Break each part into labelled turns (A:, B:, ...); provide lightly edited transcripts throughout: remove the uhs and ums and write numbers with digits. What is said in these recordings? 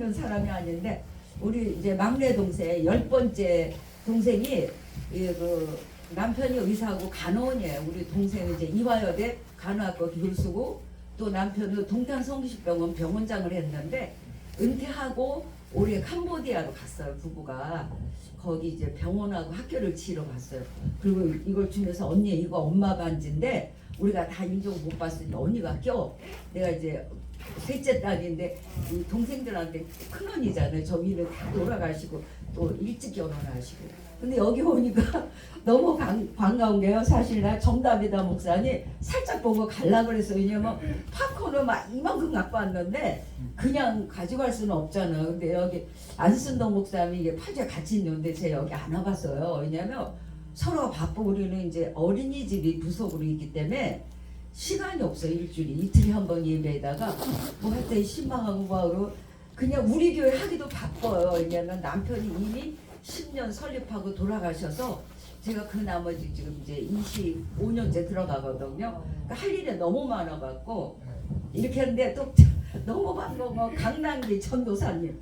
A: 있는 사람이 아닌데 우리 이제 막내 동생 10번째 동생이 그 남편이 의사하고 간호원이에요. 우리 동생은 이제 이화여대 간호학과 교수고 또 남편은 동탄성심병원 병원장을 했는데 은퇴하고 올해 캄보디아로 갔어요. 부부가 거기 이제 병원하고 학교를 지으러 갔어요. 그리고 이걸 주면서 언니 이거 엄마 반지인데 우리가 다 인정 못 봤으니 언니가 껴. 내가 이제 셋째 딸인데 이 동생들한테 큰 언니잖아요. 저 위는 다 돌아가시고 또 일찍 결혼하시고. 근데 여기 오니까 너무 반가운 게요. 사실 나 정답이다 목사님 살짝 보고 갈라 그랬어요. 왜냐면 팝콘을 막 이만큼 갖고 왔는데 그냥 가져갈 수는 없잖아요. 근데 여기 안순동 목사님이 이게 파주에 같이 있는데 제가 여기 안 와봤어요. 왜냐면 서로 바쁘고 우리는 이제 어린이집이 부속으로 있기 때문에 시간이 없어요. 일주일에 이틀에 한 번 예배에다가 뭐 할 때 신방하고 뭐하고 그냥 우리 교회 하기도 바빠요. 왜냐면 남편이 이미 10년 설립하고 돌아가셔서 제가 그 나머지 지금 이제 25년째 들어가거든요. 그러니까 할 일이 너무 많아갖고 이렇게 했는데 또 너무 반가운 거 강남기 전도사님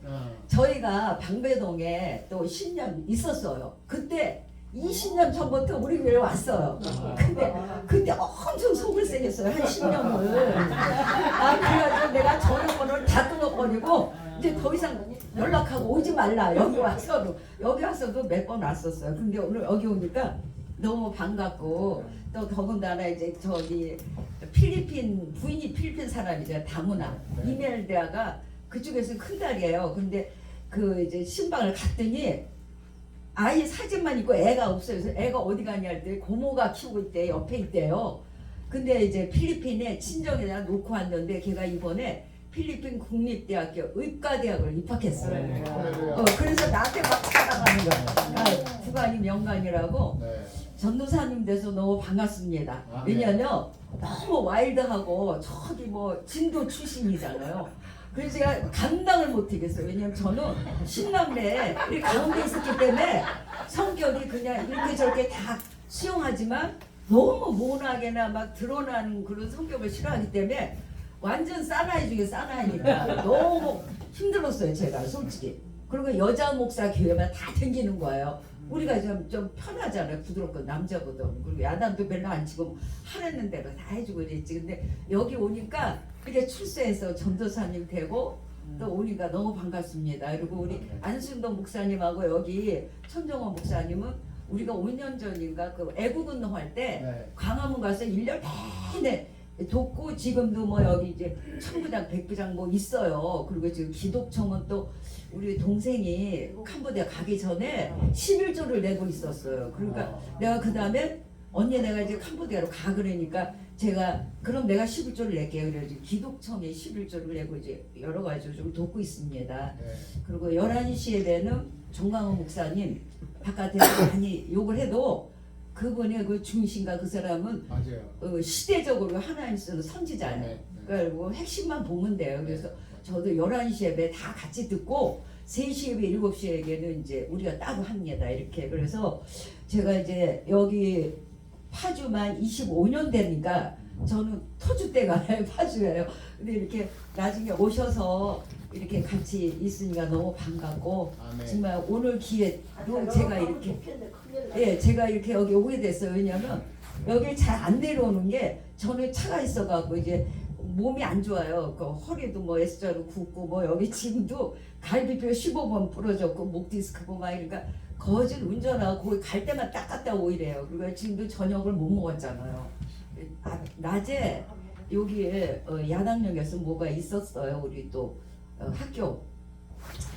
A: 저희가 방배동에 또 10년 있었어요. 그때 20년 전부터 우리 교회 왔어요. 근데 그때 엄청 속을 새겼어요. 한 10년을. 그래가지고 내가 전화번호를 다 끊어버리고 이제 더 이상 연락하고 오지 말라. 여기 와서도 몇 번 왔었어요. 근데 오늘 여기 오니까 너무 반갑고 또 더군다나 이제 저기 필리핀 부인이 필리핀 사람이죠. 다문화 이멜데아가 그쪽에서 큰 딸이에요. 근데 그 이제 신방을 갔더니 아이 사진만 있고 애가 없어요. 그래서 애가 어디 가냐 할 때 고모가 키우고 있대. 옆에 있대요. 근데 이제 필리핀에 친정에다 놓고 왔는데 걔가 이번에 필리핀 국립대학교 의과대학을 입학했어요. 그래서 나한테 막 자랑하는 거야. 구간이 명간이라고. 전도사님 돼서 너무 반갑습니다. 왜냐면 너무 와일드하고 저기 뭐 진도 출신이잖아요. 그래서 제가 감당을 못하겠어요. 왜냐면 저는 신남매 이 가운데 있었기 때문에 성격이 그냥 이렇게 저렇게 다 수용하지만 너무 모나게나 막 드러나는 그런 성격을 싫어하기 때문에 완전 사나이 중에 사나이니까 너무 힘들었어요. 제가 솔직히. 그리고 여자 목사 교회만 다 댕기는 거예요. 우리가 좀 편하잖아요. 부드럽고 남자거든. 그리고 야단도 별로 안 치고 하라는 대로 다 해주고 그랬지. 근데 여기 오니까 이렇게 출세해서 전도사님 되고 또 오니까 너무 반갑습니다. 그리고 우리 안순동 목사님하고 여기 천정원 목사님은 우리가 5년 전인가 그 애국운동할 때 광화문 가서 1년 내내 돕고 지금도 뭐 여기 이제 천부장 백부장 뭐 있어요. 그리고 지금 기독청은 또 우리 동생이 캄보디아 가기 전에 11조를 내고 있었어요. 그러니까 내가 그 다음에 언니 내가 이제 캄보디아로 가 그러니까 제가 그럼 내가 11조를 낼게요. 그래서 기독청에 11조를 내고 이제 여러 가지로 좀 돕고 있습니다. 그리고 11시 예배는 정광훈 목사님 바깥에서 많이 욕을 해도 그분의 그 중심과 그 사람은 시대적으로 하나님 쓰는 선지자예요. 그러니까 뭐 핵심만 보면 돼요. 그래서 저도 11시 예배 다 같이 듣고 3시 예배 7시 예배는 이제 우리가 따로 합니다. 이렇게. 그래서 제가 이제 여기 파주만 25년 되니까 저는 터주 때가 아니라 파주예요. 근데 이렇게 나중에 오셔서 이렇게 같이 있으니까 너무 반갑고 정말 오늘 기회로 제가 이렇게 제가 이렇게 여기 오게 됐어요. 왜냐면 여기 잘 안 내려오는 게 저는 차가 있어갖고 이제 몸이 안 좋아요. 그 허리도 뭐 S자로 굽고 뭐 여기 지금도 갈비뼈 15번 부러졌고 목 디스크고 막 이러니까 거짓 운전하고 거기 갈 때만 딱 갔다 오이래요. 그리고 지금도 저녁을 못 먹었잖아요. 낮에 여기에 야당역에서 뭐가 있었어요. 우리 또 학교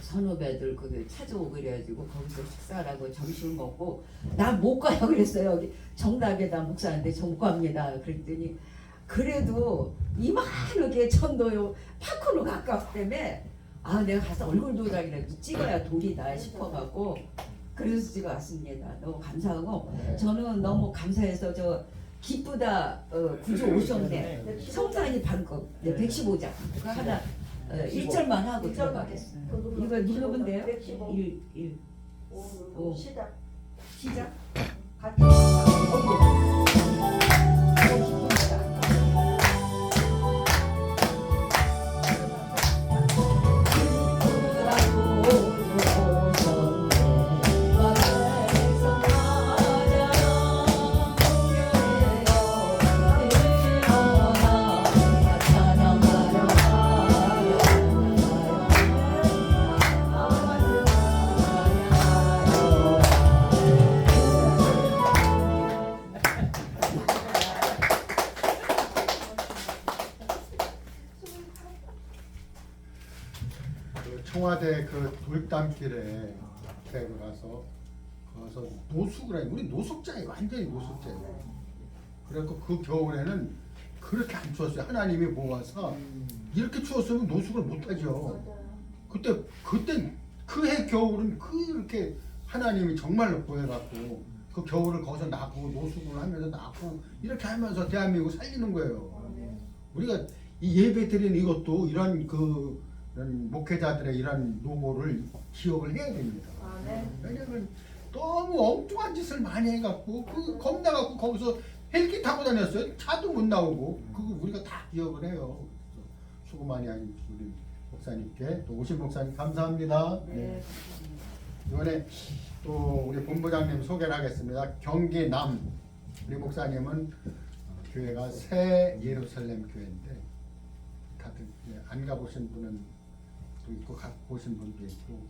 A: 선후배들 거기 찾아오고 그래가지고 거기서 식사를 하고 점심을 먹고 나 못 가요 그랬어요. 여기 정답에다 목사한테 저 못 갑니다. 그랬더니 그래도 이만하게 전도요 팝콘으로 가깝기 때문에 내가 가서 얼굴 도장이라도 찍어야 도리다 싶어갖고 그래서 지금 왔습니다. 너무 감사하고 저는 너무 감사해서 저 기쁘다 구주 오셨네. 성산이 반컵 115장 그거 하나 1절만 하고 들어가겠습니다. 이거 읽으면 돼요? 1 5 시작 같이
B: 그 청와대 그 돌담길에 대고 가서 거기서 노숙을 해. 우리 노숙자예요. 완전히 노숙자예요. 그래갖고 그 겨울에는 그렇게 안 추웠어요. 하나님이 모아서 이렇게 추웠으면 노숙을 못하죠. 그때 그 해 겨울은 그렇게 하나님이 정말로 구해갖고 그 겨울을 거기서 나고 노숙을 하면서 나고 이렇게 하면서 대한민국 살리는 거예요. 우리가 이 예배 드리는 이것도 이런 이런 목회자들의 이런 노고를 기억을 해야 됩니다. 왜냐면 너무 엉뚱한 짓을 많이 해갖고 겁나갖고 거기서 헬기 타고 다녔어요. 차도 못 나오고 그거 우리가 다 기억을 해요. 수고 많이 하신 우리 목사님께 또 오신 목사님 감사합니다. 네. 이번에 또 우리 본부장님 소개를 하겠습니다. 경기 남 우리 목사님은 교회가 새 예루살렘 교회인데 다들 안 가보신 분은 또 있고 가보신 분도 있고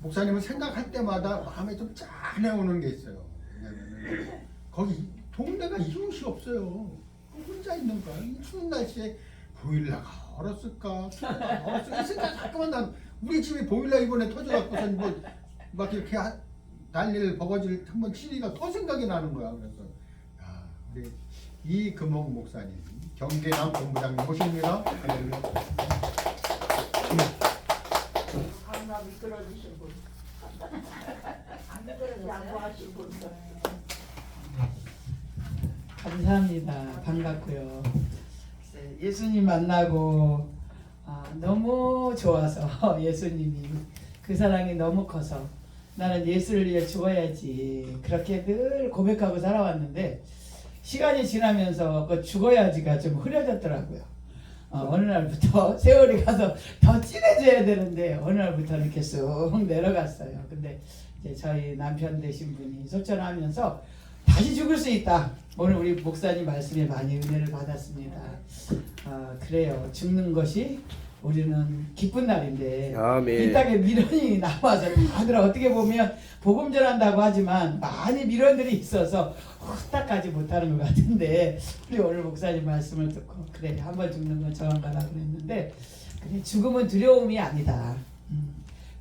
B: 목사님은 생각할 때마다 마음에 좀 짠해오는 게 있어요. 왜냐면 거기 동네가 이웃이 없어요. 혼자 있는 거야. 이 추운 날씨에 보일러가 얼었을까? 추운가 얼었을까? 이 생각 자꾸만 난 우리 집에 보일러 이번에 터져갖고선 막 이렇게 난리를 버거지를 한번 치니까 더 생각이 나는 거야. 그래서 우리 이금옥 목사님 경계남 본부장님 모십니다.
C: 강남 미끄러지신 분.
A: 안 미끄러졌어요?
C: 양보하신 분.
D: 감사합니다. 반갑고요. 예수님 만나고 너무 좋아서 예수님이 그 사랑이 너무 커서 나는 예수를 위해 죽어야지 그렇게 늘 고백하고 살아왔는데 시간이 지나면서 그 죽어야지가 좀 흐려졌더라고요. 어느 날부터 세월이 가서 더 진해져야 되는데 어느 날부터는 이렇게 쑥 내려갔어요. 근데 이제 저희 남편 되신 분이 소천하면서 다시 죽을 수 있다. 오늘 우리 목사님 말씀에 많이 은혜를 받았습니다. 그래요. 죽는 것이 우리는 기쁜 날인데
E: 아멘.
D: 이 땅에 미련이 남아서 다들 어떻게 보면 복음 전한다고 하지만 많이 미련들이 있어서 후딱하지 못하는 것 같은데 우리 오늘 목사님 말씀을 듣고 그래 한번 죽는 건 저한가라 그랬는데 그래 죽음은 두려움이 아니다.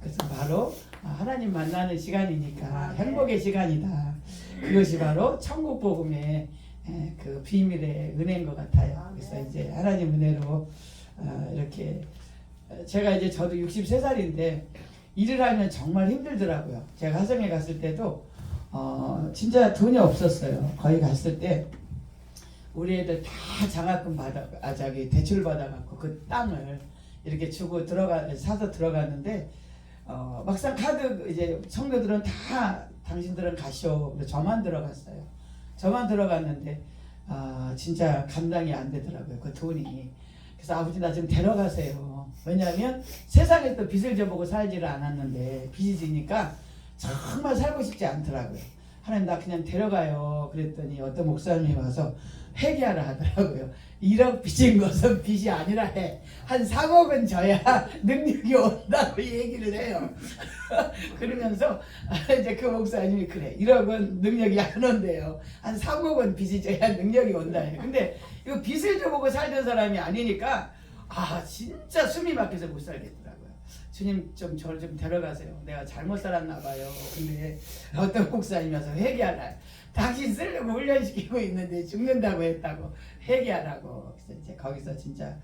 D: 그래서 바로 하나님 만나는 시간이니까 행복의 시간이다. 그것이 바로 천국 복음의 그 비밀의 은혜인 것 같아요. 그래서 이제 하나님 은혜로 이렇게 제가 이제 저도 63살인데 일을 하면 정말 힘들더라고요. 제가 화성에 갔을 때도 진짜 돈이 없었어요. 거기 갔을 때 우리 애들 다 장학금 대출 받아갖고 그 땅을 이렇게 주고 사서 들어갔는데 막상 카드 이제 성도들은 다 당신들은 가시오. 저만 들어갔어요. 저만 들어갔는데 진짜 감당이 안 되더라고요. 그 돈이. 그래서 아버지 나 좀 데려가세요. 왜냐하면 세상에 또 빚을 져보고 살지를 않았는데 빚이 지니까 정말 살고 싶지 않더라고요. 하나님 나 그냥 데려가요. 그랬더니 어떤 목사님이 와서 회개하라 하더라고요. 1억 빚인 것은 빚이 아니라 해. 한 3억은 져야 능력이 온다고 얘기를 해요. 그러면서 이제 그 목사님이 그래 1억은 능력이 안 온대요. 한 3억은 빚이 져야 능력이 온다 해요. 근데 이거 빚을 져보고 살던 사람이 아니니까 진짜 숨이 막혀서 못 살겠더라고요. 주님 좀 저를 좀 데려가세요. 내가 잘못 살았나 봐요. 근데 어떤 목사님이 와서 회개하라. 당신 쓰려고 훈련시키고 있는데 죽는다고 했다고 회개하라고. 그래서 이제 거기서 진짜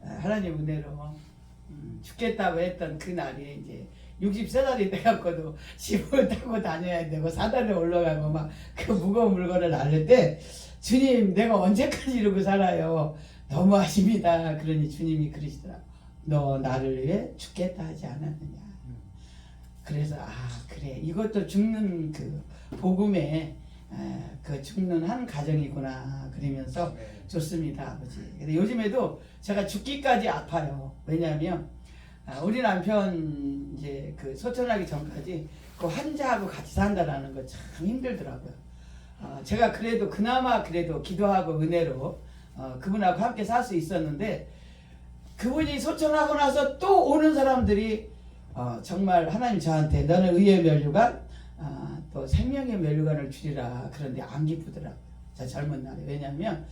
D: 하나님 은혜로 죽겠다고 했던 그 날이 이제 63살이 돼갖고도 집을 타고 다녀야 되고 사다리에 올라가고 막 그 무거운 물건을 날릴 때 주님 내가 언제까지 이러고 살아요. 너무하십니다. 그러니 주님이 그러시더라고. 너 나를 위해 죽겠다 하지 않았느냐. 그래서 그래 이것도 죽는 그 복음의 그 죽는 한 가정이구나 그러면서 좋습니다 아버지. 근데 요즘에도 제가 죽기까지 아파요. 왜냐하면 우리 남편 이제 그 소천하기 전까지 그 환자하고 같이 산다라는 거 참 힘들더라고요. 제가 그래도 그나마 그래도 기도하고 은혜로 그분하고 함께 살 수 있었는데 그분이 소천하고 나서 또 오는 사람들이 정말 하나님 저한테 너는 의의 면류관 또 생명의 면류관을 주리라. 그런데 안 기쁘더라고요. 저 젊은 날에. 왜냐하면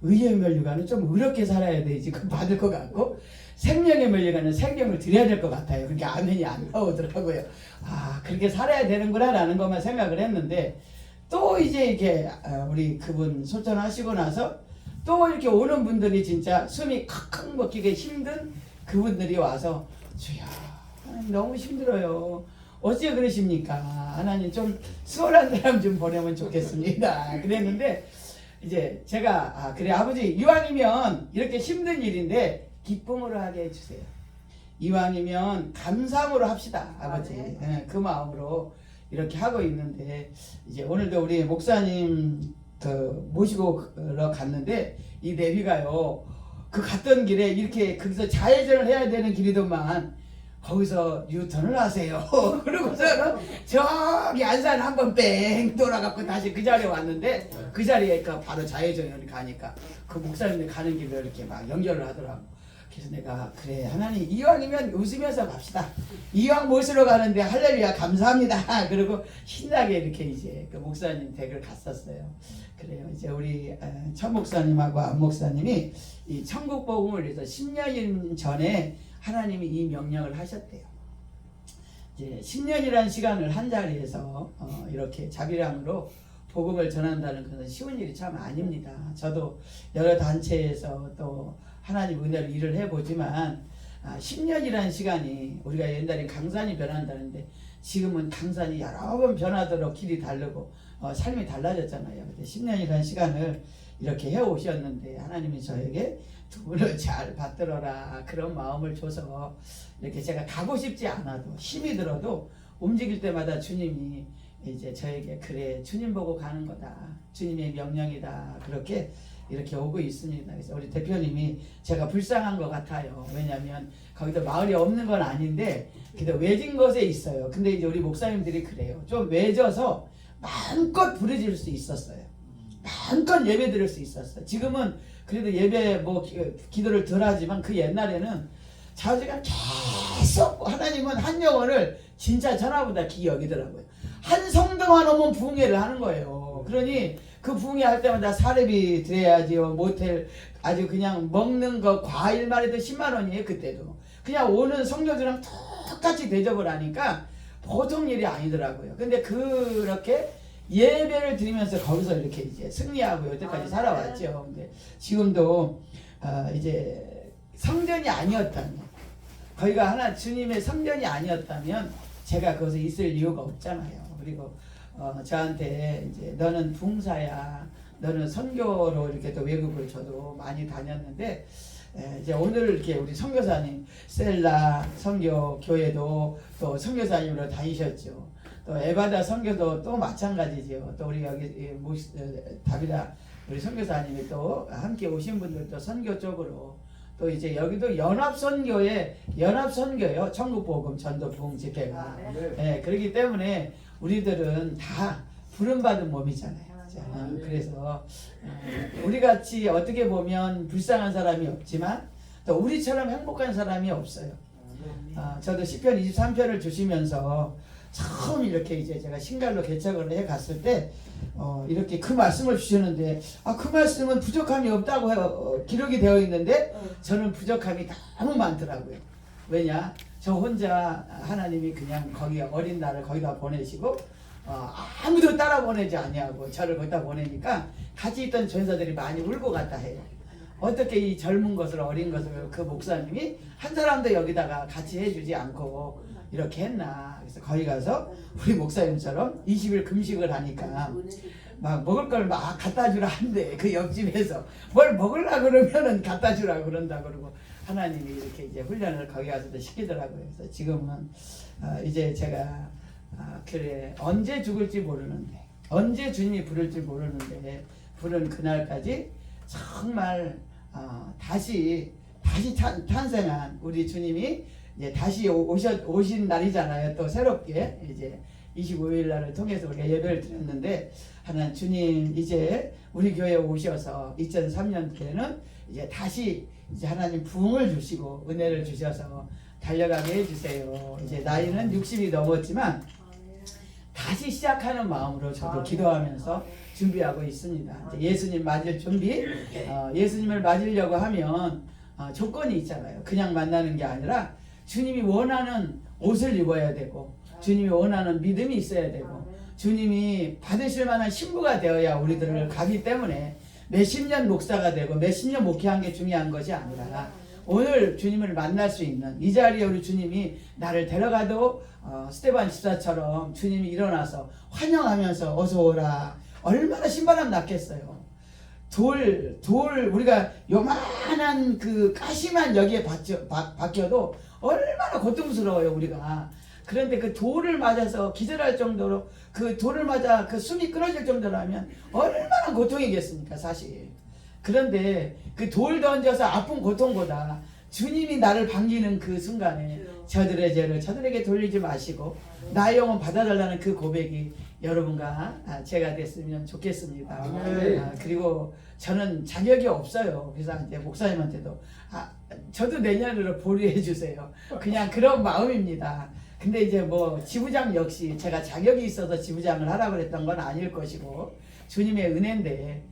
D: 의의 면류관은 좀 의롭게 살아야 되지 그 받을 것 같고 생명의 멀리가는 생명을 드려야 될 것 같아요. 그렇게 아멘이 안 나오더라고요. 아 그렇게 살아야 되는구나라는 것만 생각을 했는데 또 이제 이렇게 우리 그분 소천하시고 나서 또 이렇게 오는 분들이 진짜 숨이 칵칵 먹히게 힘든 그분들이 와서 주야 하나님 너무 힘들어요. 어찌 그러십니까? 하나님 좀 수월한 사람 좀 보내면 좋겠습니다. 그랬는데 이제 제가 그래 아버지 이왕이면 이렇게 힘든 일인데 기쁨으로 하게 해주세요. 이왕이면 감사함으로 합시다 아버지. 네, 그 마음으로 이렇게 하고 있는데 이제 오늘도 우리 목사님 모시고 갔는데 이 내비가요 그 갔던 길에 이렇게 거기서 좌회전을 해야 되는 길이더만 거기서 유턴을 하세요. 그러고서는 저기 안산 한번 뺑 돌아갖고 다시 그 자리에 왔는데 그 자리에 바로 좌회전을 가니까 그 목사님들 가는 길을 이렇게 막 연결을 하더라고. 그래서 내가 그래 하나님 이왕이면 웃으면서 갑시다. 이왕 모시러 가는데 할렐루야 감사합니다. 그리고 신나게 이렇게 이제 그 목사님 댁을 갔었어요. 그래요. 이제 우리 천 목사님하고 안 목사님이 이 천국 복음을 위해서 10년 전에 하나님이 이 명령을 하셨대요. 이제 10년이라는 시간을 한 자리에서 이렇게 자비량으로 복음을 전한다는 것은 쉬운 일이 참 아닙니다. 저도 여러 단체에서 또 하나님 은혜로 일을 해보지만 10년이라는 시간이 우리가 옛날에 강산이 변한다는데 지금은 강산이 여러 번 변하도록 길이 다르고 삶이 달라졌잖아요. 근데 10년이라는 시간을 이렇게 해오셨는데 하나님이 저에게 두 분을 잘 받들어라 그런 마음을 줘서 이렇게 제가 가고 싶지 않아도 힘이 들어도 움직일 때마다 주님이 이제 저에게 그래 주님 보고 가는 거다 주님의 명령이다 그렇게 이렇게 오고 있습니다. 그래서 우리 대표님이 제가 불쌍한 것 같아요. 왜냐하면 거기도 마을이 없는 건 아닌데 그래도 외진 곳에 있어요. 근데 이제 우리 목사님들이 그래요. 좀 외져서 마음껏 부르질 수 있었어요. 마음껏 예배 드릴 수 있었어요. 지금은 그래도 예배 기도를 덜 하지만 그 옛날에는 자주가 계속 하나님은 한 영혼을 진짜 전화보다 귀히 여기더라고요. 한 성도만 오면 부흥회를 하는 거예요. 그러니 그 부흥회 할 때마다 사례비 드려야지요. 모텔 아주 그냥 먹는 거 과일만 해도 10만 원이에요. 그때도 그냥 오는 성도들이랑 똑같이 대접을 하니까 보통 일이 아니더라고요. 근데 그렇게 예배를 드리면서 거기서 이렇게 이제 승리하고 여태까지 살아왔죠. 근데 지금도 이제 성전이 아니었다면 거기가 하나 주님의 성전이 아니었다면 제가 거기서 있을 이유가 없잖아요. 그리고 저한테 이제 너는 붕사야, 너는 선교로 이렇게 또 외국을 저도 많이 다녔는데 이제 오늘 이렇게 우리 선교사님 셀라 선교 교회도 또 선교사님으로 다니셨죠. 또 에바다 선교도 또 마찬가지죠. 또 우리 여기 다비다 우리 선교사님이 또 함께 오신 분들도 선교 쪽으로 또 이제 여기도 연합선교예요. 천국복음 전도부흥 집회가. 네, 그렇기 때문에 우리들은 다 부름받은 몸이잖아요. 그래서 우리같이 어떻게 보면 불쌍한 사람이 없지만 또 우리처럼 행복한 사람이 없어요. 저도 시편 23편을 주시면서 처음 이렇게 이제 제가 신갈로 개척을 해 갔을 때 이렇게 그 말씀을 주셨는데 그 말씀은 부족함이 없다고 기록이 되어 있는데 저는 부족함이 너무 많더라고요. 왜냐? 저 혼자 하나님이 그냥 거기 어린 나를 거기다 보내시고 아무도 따라 보내지 아니하고 저를 거기다 보내니까 같이 있던 전사들이 많이 울고 갔다 해요. 어떻게 이 젊은 것을 어린 것을 그 목사님이 한 사람도 여기다가 같이 해주지 않고 이렇게 했나. 그래서 거기 가서 우리 목사님처럼 20일 금식을 하니까 막 먹을 걸 막 갖다 주라 한대. 그 옆집에서 뭘 먹으려 그러면은 갖다 주라 그런다 그러고 하나님이 이렇게 이제 훈련을 거기 가서도 시키더라고요. 그래서 지금은 이제 제가 그래 언제 죽을지 모르는데 언제 주님이 부를지 모르는데 부른 그날까지 정말 다시 탄생한 우리 주님이 이제 다시 오신 날이잖아요. 또 새롭게 이제 25일 날을 통해서 우리가 예배를 드렸는데 하나님 주님 이제 우리 교회에 오셔서 2003년도에는 이제 다시 이제 하나님 부흥을 주시고 은혜를 주셔서 달려가게 해주세요. 이제 나이는 60이 넘었지만 다시 시작하는 마음으로 저도 기도하면서 준비하고 있습니다. 이제 예수님 맞을 준비, 예수님을 맞으려고 하면 조건이 있잖아요. 그냥 만나는 게 아니라 주님이 원하는 옷을 입어야 되고 주님이 원하는 믿음이 있어야 되고 주님이 받으실 만한 신부가 되어야 우리들을 가기 때문에 몇십 년 목사가 되고 몇십 년 목회한 게 중요한 것이 아니라 오늘 주님을 만날 수 있는 이 자리에 우리 주님이 나를 데려가도 스테반 집사처럼 주님이 일어나서 환영하면서 어서 오라. 얼마나 신바람 났겠어요. 우리가 요만한 그 가시만 여기에 박혀도 얼마나 고통스러워요 우리가. 그런데 그 돌을 맞아서 기절할 정도로 그 돌을 맞아 그 숨이 끊어질 정도라면 얼마나 고통이겠습니까 사실. 그런데 그 돌 던져서 아픈 고통보다 주님이 나를 반기는 그 순간에 저들의 죄를 저들에게 돌리지 마시고 나의 영혼 받아달라는 그 고백이 여러분과 제가 됐으면 좋겠습니다. 그리고 저는 자격이 없어요. 그래서 이제 목사님한테도 저도 내년으로 보류해 주세요. 그냥 그런 마음입니다. 근데 이제 뭐 지부장 역시 제가 자격이 있어서 지부장을 하라고 그랬던 건 아닐 것이고 주님의 은혜인데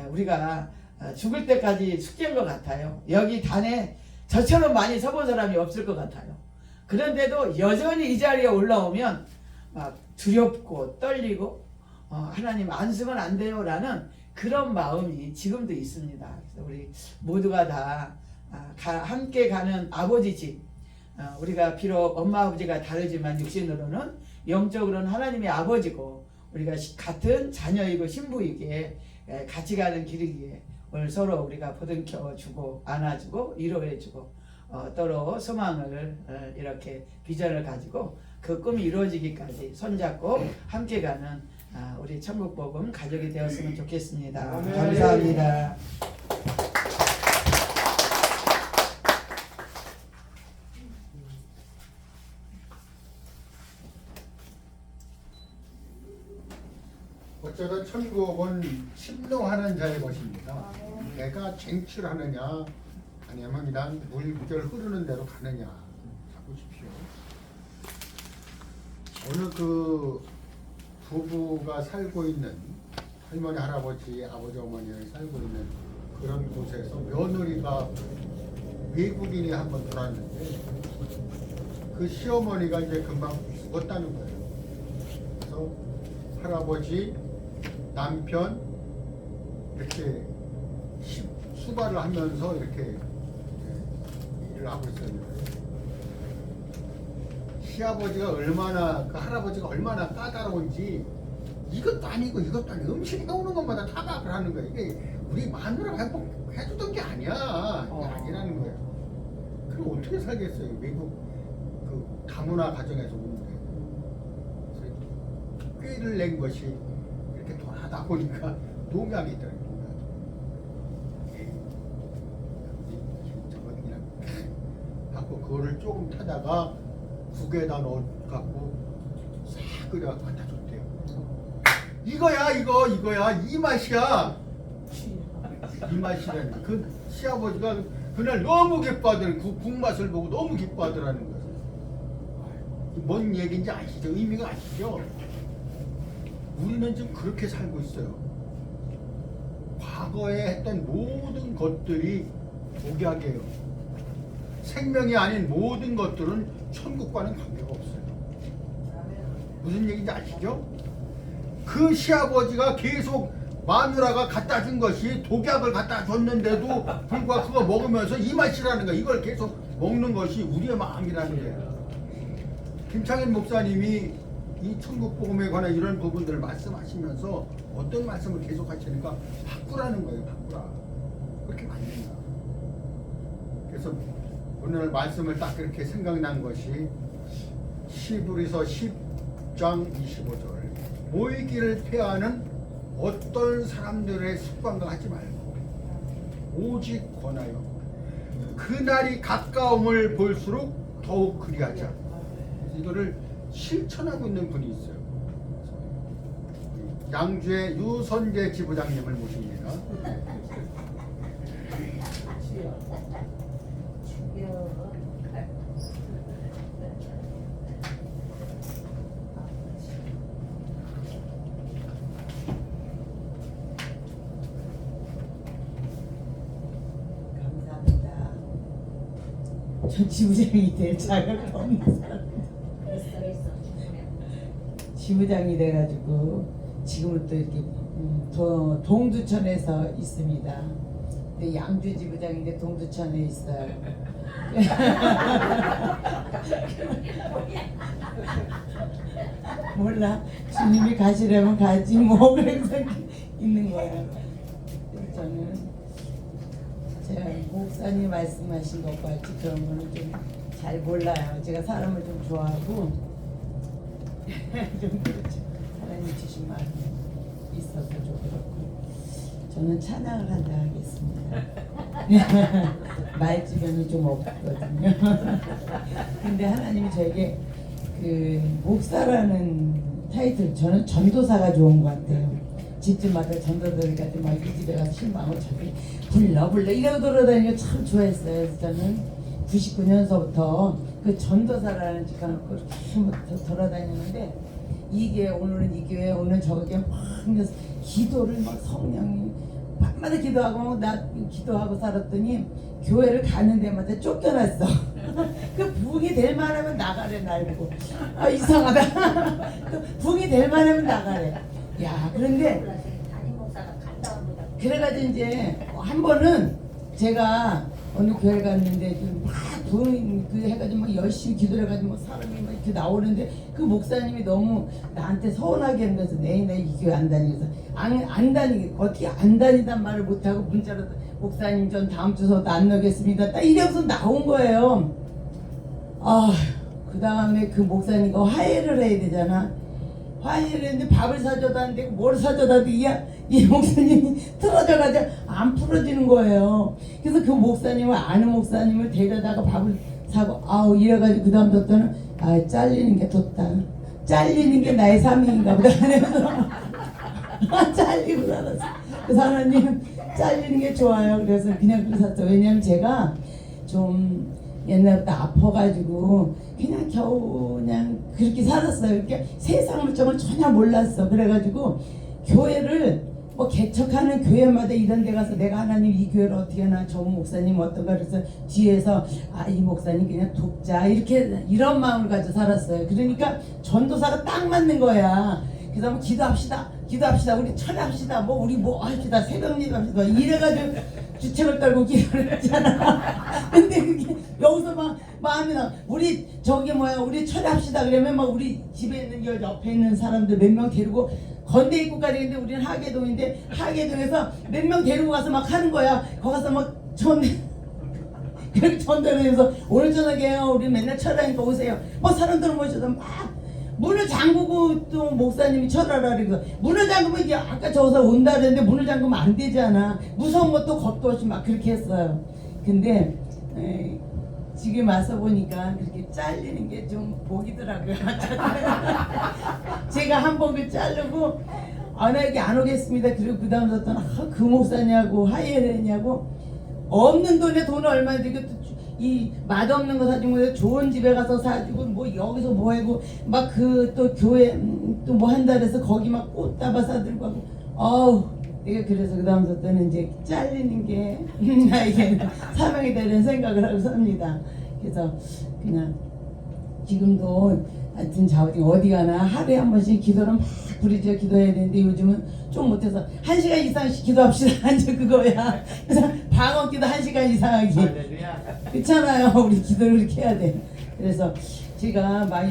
D: 우리가 죽을 때까지 숙제인 것 같아요. 여기 단에 저처럼 많이 서본 사람이 없을 것 같아요. 그런데도 여전히 이 자리에 올라오면 막 두렵고 떨리고 하나님 안쓰면 안 돼요 라는 그런 마음이 지금도 있습니다. 그래서 우리 모두가 다 함께 가는 아버지 집, 우리가 비록 엄마 아버지가 다르지만 육신으로는 영적으로는 하나님의 아버지고 우리가 같은 자녀이고 신부이기에 같이 가는 길이기에 오늘 서로 우리가 보듬켜 주고 안아주고 위로해 주고 서로 소망을 이렇게 비전을 가지고 그 꿈이 이루어지기까지 손잡고 함께 가는 우리 천국복음 가족이 되었으면 좋겠습니다. 감사합니다.
B: 어쩌다 천국은 침노하는 자의 것입니다. 내가 쟁취하느냐 아니면 그냥 물결 흐르는 대로 가느냐 보십시오. 오늘 그 부부가 살고 있는 할머니 할아버지 아버지 어머니가 살고 있는 그런 곳에서 며느리가 외국인이 한번 들어왔는데 그 시어머니가 이제 금방 죽었다는 거예요. 그래서 할아버지 남편 이렇게 수발을 하면서 이렇게 일을 하고 있었는데 시아버지가 얼마나 그 할아버지가 얼마나 까다로운지 이것도 아니고 이것도 아니고 음식 해오는 것마다 타박을 하는 거예요. 이게 우리 마누라가 해주던 게 아니야. 이게 아니라는 거예요. 그럼 어떻게 살겠어요? 외국 그 다문화 가정에서 오는데 그래서 꾀를 낸 것이 이렇게 돌아다 보니까 농약이 있더라고요. 저거 그냥 갖고 그거를 조금 타다가 국에다 넣어갖고 싹 끓여갖고 갖다 줬대요. 이거야 이거야 이 맛이야. 이 맛이라는 거야. 그 시아버지가 그날 너무 기뻐하더라는 국맛을 보고 너무 기뻐하더라는 거예요. 뭔 얘기인지 아시죠? 의미가 아시죠? 우리는 지금 그렇게 살고 있어요. 과거에 했던 모든 것들이 독약이에요. 생명이 아닌 모든 것들은 천국과는 관계가 없어요. 무슨 얘기인지 아시죠? 그 시아버지가 계속 마누라가 갖다 준 것이 독약을 갖다 줬는데도 불구하고 그거 먹으면서 이 맛이라는 거야. 이걸 계속 먹는 것이 우리의 마음이라는 거예요. 김창현 목사님이 이 천국복음에 관한 이런 부분들을 말씀하시면서 어떤 말씀을 계속 하시니까 바꾸라는 거예요. 바꾸라. 그렇게 만든다. 그래서 오늘 말씀을 딱 그렇게 생각난 것이 히브리서 10장 25절 모이기를 폐하는 어떤 사람들의 습관과 하지 말고 오직 권하여 그날이 가까움을 볼수록 더욱 그리하자. 이거를 실천하고 있는 분이 있어요. 양주의 유선재 지부장님을 모십니다.
E: 감사합니다.
D: 저 지부장이 될 자격 없는 사람. 지부장이 돼가지고 지금은 또 이렇게 동두천에서 있습니다. 근데 양주 지부장인데 동두천에 있어요. 몰라. 주님이 가시려면 가지 뭐 그래서 있는 거야. 저는 제가 목사님 말씀하신 것과 같이 그런 거는 좀 잘 몰라요. 제가 사람을 좀 좋아하고 좀 그렇죠. 하나님 주신 마음이 있어서 좀 그렇고 저는 찬양을 한다 하겠습니다. 말주변이 좀 없거든요. 근데 하나님이 저에게 그 목사라는 타이틀, 저는 전도사가 좋은 것 같아요. 집집마다 전도들까지 막 이 집에 가서 신방을 저기 불러 이러고 돌아다니는 거 참 좋아했어요. 그래서 저는 99년서부터 그 전도사라는 직함을 그렇게 돌아다니는데 이게 오늘은 이 교회 오늘 저게 막 기도를 막 성령이 밤마다 기도하고 나 기도하고 살았더니 교회를 가는 데마다 쫓겨났어. 그 붕이 될 만하면 나가래 날고. 아 이상하다. 또 붕이 될 만하면 나가래. 야 그런데 그래가지고 이제 한 번은 제가 어느 교회 갔는데 막그 해가지고 막 열심히 기도를 해가지고 막 사람이 막 이렇게 나오는데 그 목사님이 너무 나한테 서운하게 하면서 내일 이 교회 안 다니면서 안 다니게 어떻게 안 다니단 말을 못하고 문자로 목사님 전 다음 주소도 안 넣겠습니다 딱 이래서 나온 거예요. 아 그 다음에 그 목사님과 화해를 해야 되잖아. 화해를 했는데 밥을 사줘도 안 되고 뭘 사줘도 안 되고 이 목사님이 틀어져가지고 안 풀어지는 거예요. 그래서 그 목사님을 아는 목사님을 데려다가 밥을 사고 아우 이래가지고 그 다음부터는 아 잘리는 게 좋다. 잘리는 게 나의 사명인가 보다 하면서 잘리고 살았어. 그 사람님 잘리는 게 좋아요. 그래서 그냥 그렇게 샀어. 왜냐면 제가 좀 옛날부터 아파가지고 그냥 겨우 그냥 그렇게 살았어요. 이렇게 세상 물정을 전혀 몰랐어. 그래가지고 교회를 뭐 개척하는 교회마다 이런 데 가서 내가 하나님 이 교회를 어떻게 하나 저 목사님 어떤가 그래서 뒤에서 아 이 목사님 그냥 돕자 이렇게 이런 마음을 가지고 살았어요. 그러니까 전도사가 딱 맞는 거야. 그래서 뭐 기도합시다 우리 철합시다 우리 뭐 합시다 새벽 예배합시다 이래가지고 주책을 떨고 기도를 했잖아. 근데 그게 여기서 막 마음이 나 우리 저기 우리 철합시다 그러면 막 우리 집에 있는 여 옆에 있는 사람들 몇 명 데리고 건대 입구까지 있는데 우리는 하계동인데 하계동에서 몇 명 데리고 가서 막 하는 거야. 거기 가서 막 그렇게 전도를 해서 오늘 저녁에요 우리 맨날 철하니까 오세요. 뭐 사람들 모셔서 막 문을 잠그고 또 목사님이 철하라 그러고 문을 잠그면 이게 아까 저기서 온다 그랬는데 문을 잠그면 안 되잖아. 무서운 것도 겁도 없이 막 그렇게 했어요. 근데 지금 와서 보니까 그렇게 잘리는 게 좀 복이더라고요. 제가 한 번을 자르고 나 여기 안 오겠습니다. 그리고 그 다음부터는 그 목사냐고 화해를 했냐고 없는 돈에 돈을 얼마 들고 이 맛없는 거 사주고 좋은 집에 가서 사주고 뭐 여기서 뭐 하고 막 그 또 교회 또 뭐 한다 그래서 거기 막 꽃다발 사들고 하고 어우 내가 그래서 그 다음부터는 이제 잘리는 게 나에게 사명이 되는 생각을 하고 삽니다. 그래서 그냥 지금도 하여튼 자우지 어디 가나 하루에 한 번씩 기도를 막 부르짖어 기도해야 되는데 요즘은 좀 못해서 1시간 이상씩 기도합시다. 이제 그거야. 그래서 방언 기도 1시간 이상하기. 그렇잖아요. 우리 기도를 그렇게 해야 돼. 그래서 제가 막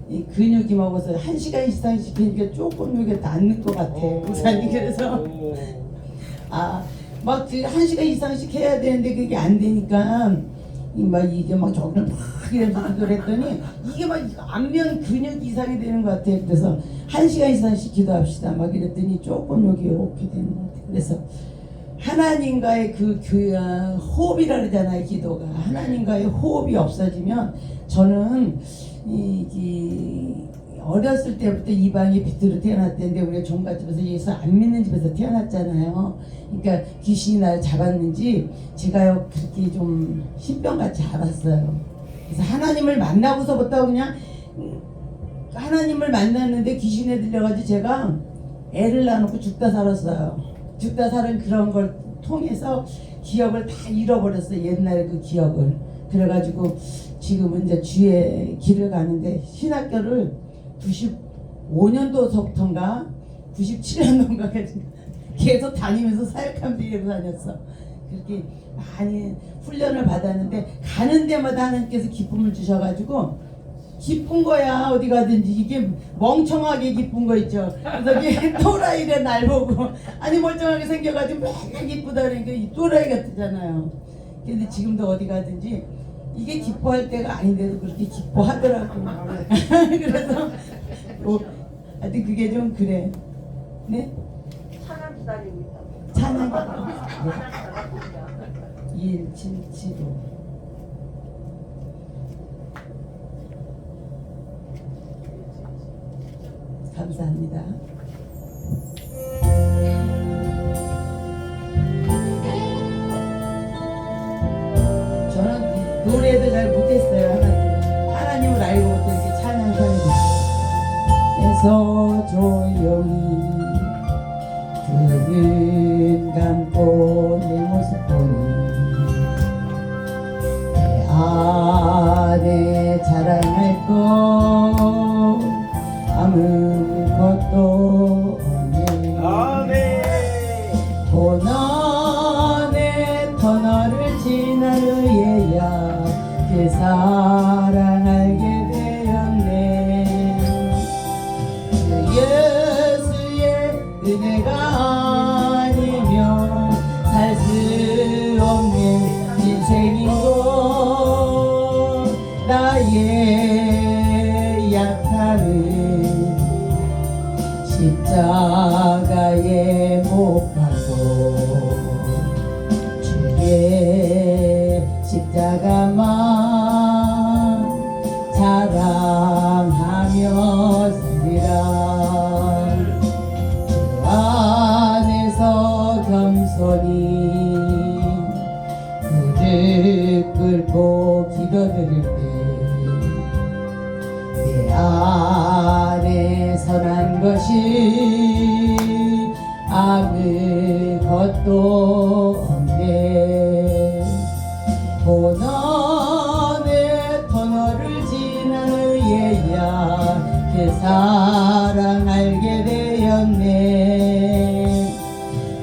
D: 이 근육이 먹어서 1시간 이상씩 하니까 조금 이게 낫는 것 같아. 목사님 그래서 막 1시간 이상씩 해야 되는데 그게 안 되니까 이게 막 저기를 막 이래서 기도를 했더니 이게 막 안면 근육 이상이 되는 것 같아. 그래서 1시간 이상씩 기도합시다. 막 이랬더니 조금 여기 이렇게 되는 것 같아. 그래서 하나님과의 그 호흡이라 그러잖아요. 기도가 하나님과의 호흡이 없어지면 저는 어렸을 때부터 이방의 빛으로 태어났는데 우리가 종갓집에서 예수 안 믿는 집에서 태어났잖아요. 그러니까 귀신이 나를 잡았는지 제가요 그렇게 좀 신병같이 알았어요. 그래서 하나님을 만나고서부터 그냥 하나님을 만났는데 귀신에 들려가지고 제가 애를 낳아놓고 죽다 살았어요. 죽다 살은 그런 걸 통해서 기억을 다 잃어버렸어요. 옛날에 그 기억을. 그래가지고 지금은 이제 주의 길을 가는데 신학교를 95년도서부터인가 97년도인가 계속 다니면서 사역하면서 이러고 다녔어. 그렇게 많이 훈련을 받았는데 가는 데마다 하나님께서 기쁨을 주셔가지고 기쁜 거야. 어디 가든지 이게 멍청하게 기쁜 거 있죠. 그래서 이게 또라이가 날 보고 아니 멀쩡하게 생겨가지고 맨날 기쁘다 그러니까 이 또라이 같잖아요. 근데 지금도 어디 가든지 이게 기뻐할 때가 아닌데도 그렇게 기뻐하더라고. 그래서 하여튼 그게 좀 그래. 네?
C: 찬양 기다리고 있다.
D: 찬양
C: 찬양
D: 1775 감사합니다. 저는 노래도 잘 못했어요. 하나님을 알고 또 이렇게 찬양하는 에서 조용히 눈 감고 내 모습 보니 내 안에 자랑할 것 아무것도 없네. 고난의 터널을 지난 후에야 그 사랑 알게 되었네. 그 예수의 은혜가 아니면 살 수 없는 인생이고 나의 약함은 십자가에 못 박고 주의 십자가만 자랑하며 살리라. 그 안에서 겸손히 무릎 꿇고 기도드릴 때 내 안에 선한 것이 아무것도 없네. 고난의 터널을 지난 후에야 그 사랑 알게 되었네.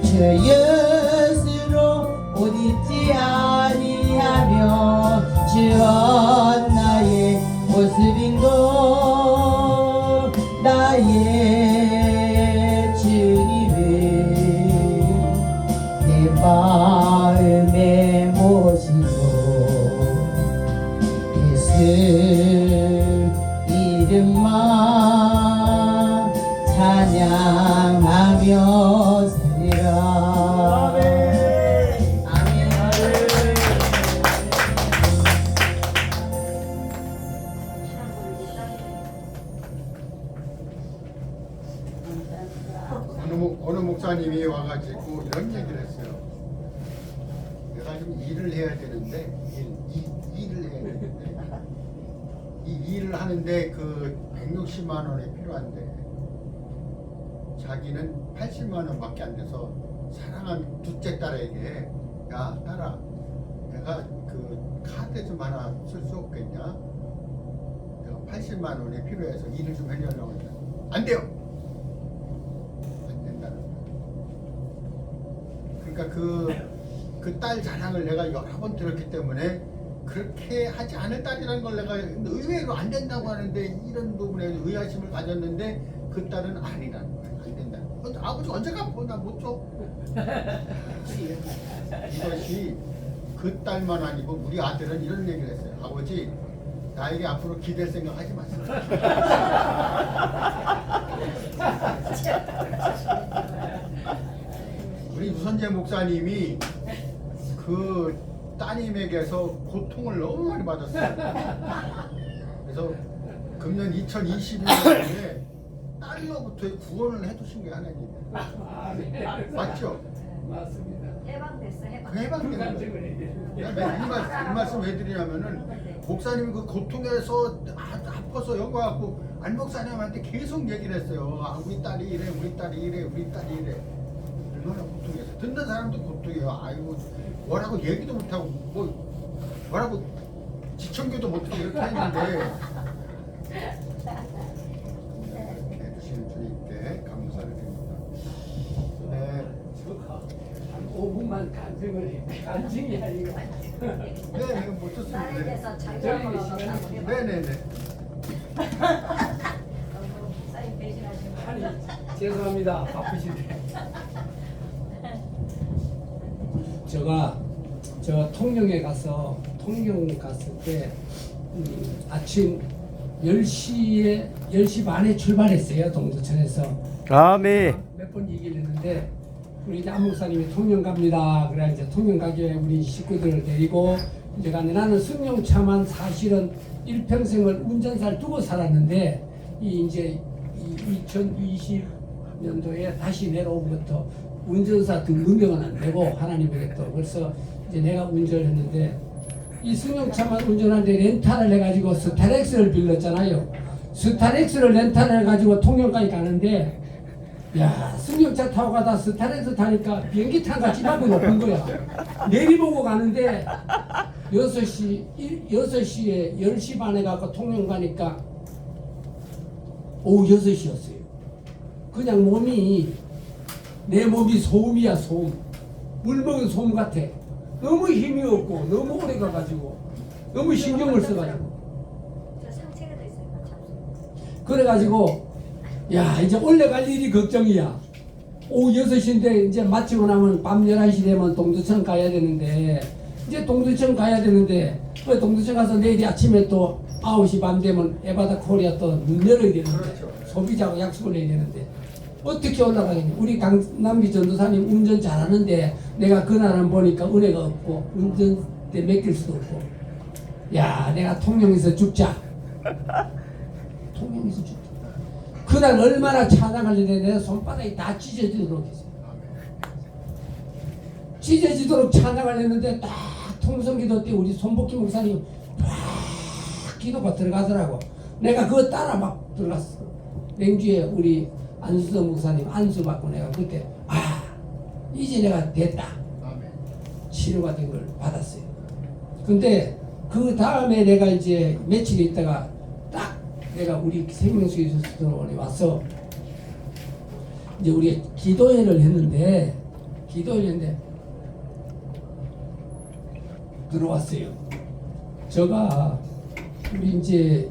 D: 주 예수로 옷 입지 아니하며 주은 나의 모습인고 나의 주님을 내 마음에 모시고 예수 이름만 찬양하며 살리라.
B: 어느 목사님이 와가지고 이런 얘기를 했어요. 내가 좀 일을 해야 되는데 일을 해야 되는데 이 일을 하는데 그 160만 원이 필요한데 자기는 80만 원밖에 안 돼서 사랑한 둘째 딸에게 야 딸아 내가 그 카드 좀 하나 쓸 수 없겠냐? 내가 80만 원이 필요해서 일을 좀 해주려고 했는데 안 돼요. 그러니까 그 딸 자랑을 내가 여러 번 들었기 때문에 그렇게 하지 않을 딸이라는 걸 내가 의외로 안 된다고 하는데 이런 부분에 의아심을 가졌는데 그 딸은 아니라는 거예요. 안 된다. 아버지 언제 갚어? 나 못 줘. 이것이 그 딸만 아니고 우리 아들은 이런 얘기를 했어요. 아버지 나에게 앞으로 기댈 생각 하지 마세요. 우리 유선재 목사님이 그 따님에게서 고통을 너무 많이 받았어요. 그래서 금년 2021년에 딸로부터의 구원을 해주신 게 하나님. 맞죠?
E: 맞습니다.
C: 해방됐어 해방.
B: 그 해방되는 거예요. 이 말씀 왜 드리냐면은 목사님이 그 고통에서 아파서 여기 와갖고 안 목사님한테 계속 얘기를 했어요. 아, 우리 딸이 이래, 우리 딸이 이래, 우리 딸이 이래. 얼마나 고통해서 듣는 사람도 고통해요. 아이고 뭐라고 얘기도 못하고 뭐라고 부천교도 못하고 이렇게 했는데 해주시는 주님께 감사를 드립니다. 네,
E: 5분만 간증이 아니고
B: 네, 못 쳤습니다.
C: 사인에서 장점으로
B: 네네네.
C: 사인 대신하시면
E: 아니 죄송합니다 바쁘신데 저 통영에 가서 통영 갔을 때 아침 10시 반에 출발했어요 동두천에서
F: 아멘.
E: 몇 번 얘기를 했는데 우리 이제 안 목사님이 통영 갑니다. 그래 이제 통영 가기 위해 우리 식구들을 데리고 이제 가는데 나는 승용차만 사실은 일평생을 운전사를 두고 살았는데 이제 2020년도에 다시 내려오면부터 운전사 등급명은 안 되고 하나님에게 또 그래서 이제 내가 운전을 했는데 이 승용차만 운전하는데 렌탈을 해가지고 스타렉스를 빌렸잖아요. 스타렉스를 렌탈을 해가지고 통영까지 가는데 야 승용차 타고 가다 스타렉스 타니까 비행기 탄 같이 하고 높은 거야. 내리보고 가는데 6시에 10시 반에 가고 통영 가니까 오후 6시였어요. 그냥 내 몸이 소음이야 소음. 물 먹은 소음 같아. 너무 힘이 없고 너무 오래 가가지고 너무 신경을 써가지고
C: 저 상체가 돼 있으니까 참.
E: 그래가지고 야 이제 올라갈 일이 걱정이야. 오후 6시인데 이제 마치고 나면 밤 11시 되면 동두천 가야 되는데 이제 동두천 가야 되는데 그 동두천 가서 내일 아침에 또 9시 반 되면 에바다 코리아 또 문 열어야 되는데 소비자하고 약속을 해야 되는데 어떻게 올라가겠니? 우리 강남기 전도사님 운전 잘하는데 내가 그날은 보니까 은혜가 없고 운전대 맡길 수도 없고 야 내가 통영에서 죽자. 통영에서 죽자. 그날 얼마나 찬양하려는데 내 손바닥이 다 찢어지도록 했어요. 찢어지도록 찬양을 했는데 딱 통성기도 때 우리 손복희 목사님 막 기도가 들어가더라고. 내가 그거 따라 막 들어갔어. 냉주에 우리 안수성 목사님 안수 받고 내가 그때 이제 내가 됐다. 치료가 된 걸 받았어요. 근데 그 다음에 내가 이제 며칠 있다가 딱 내가 우리 생명수교소에 와서 이제 우리 기도회를 했는데 들어왔어요. 제가 우리 이제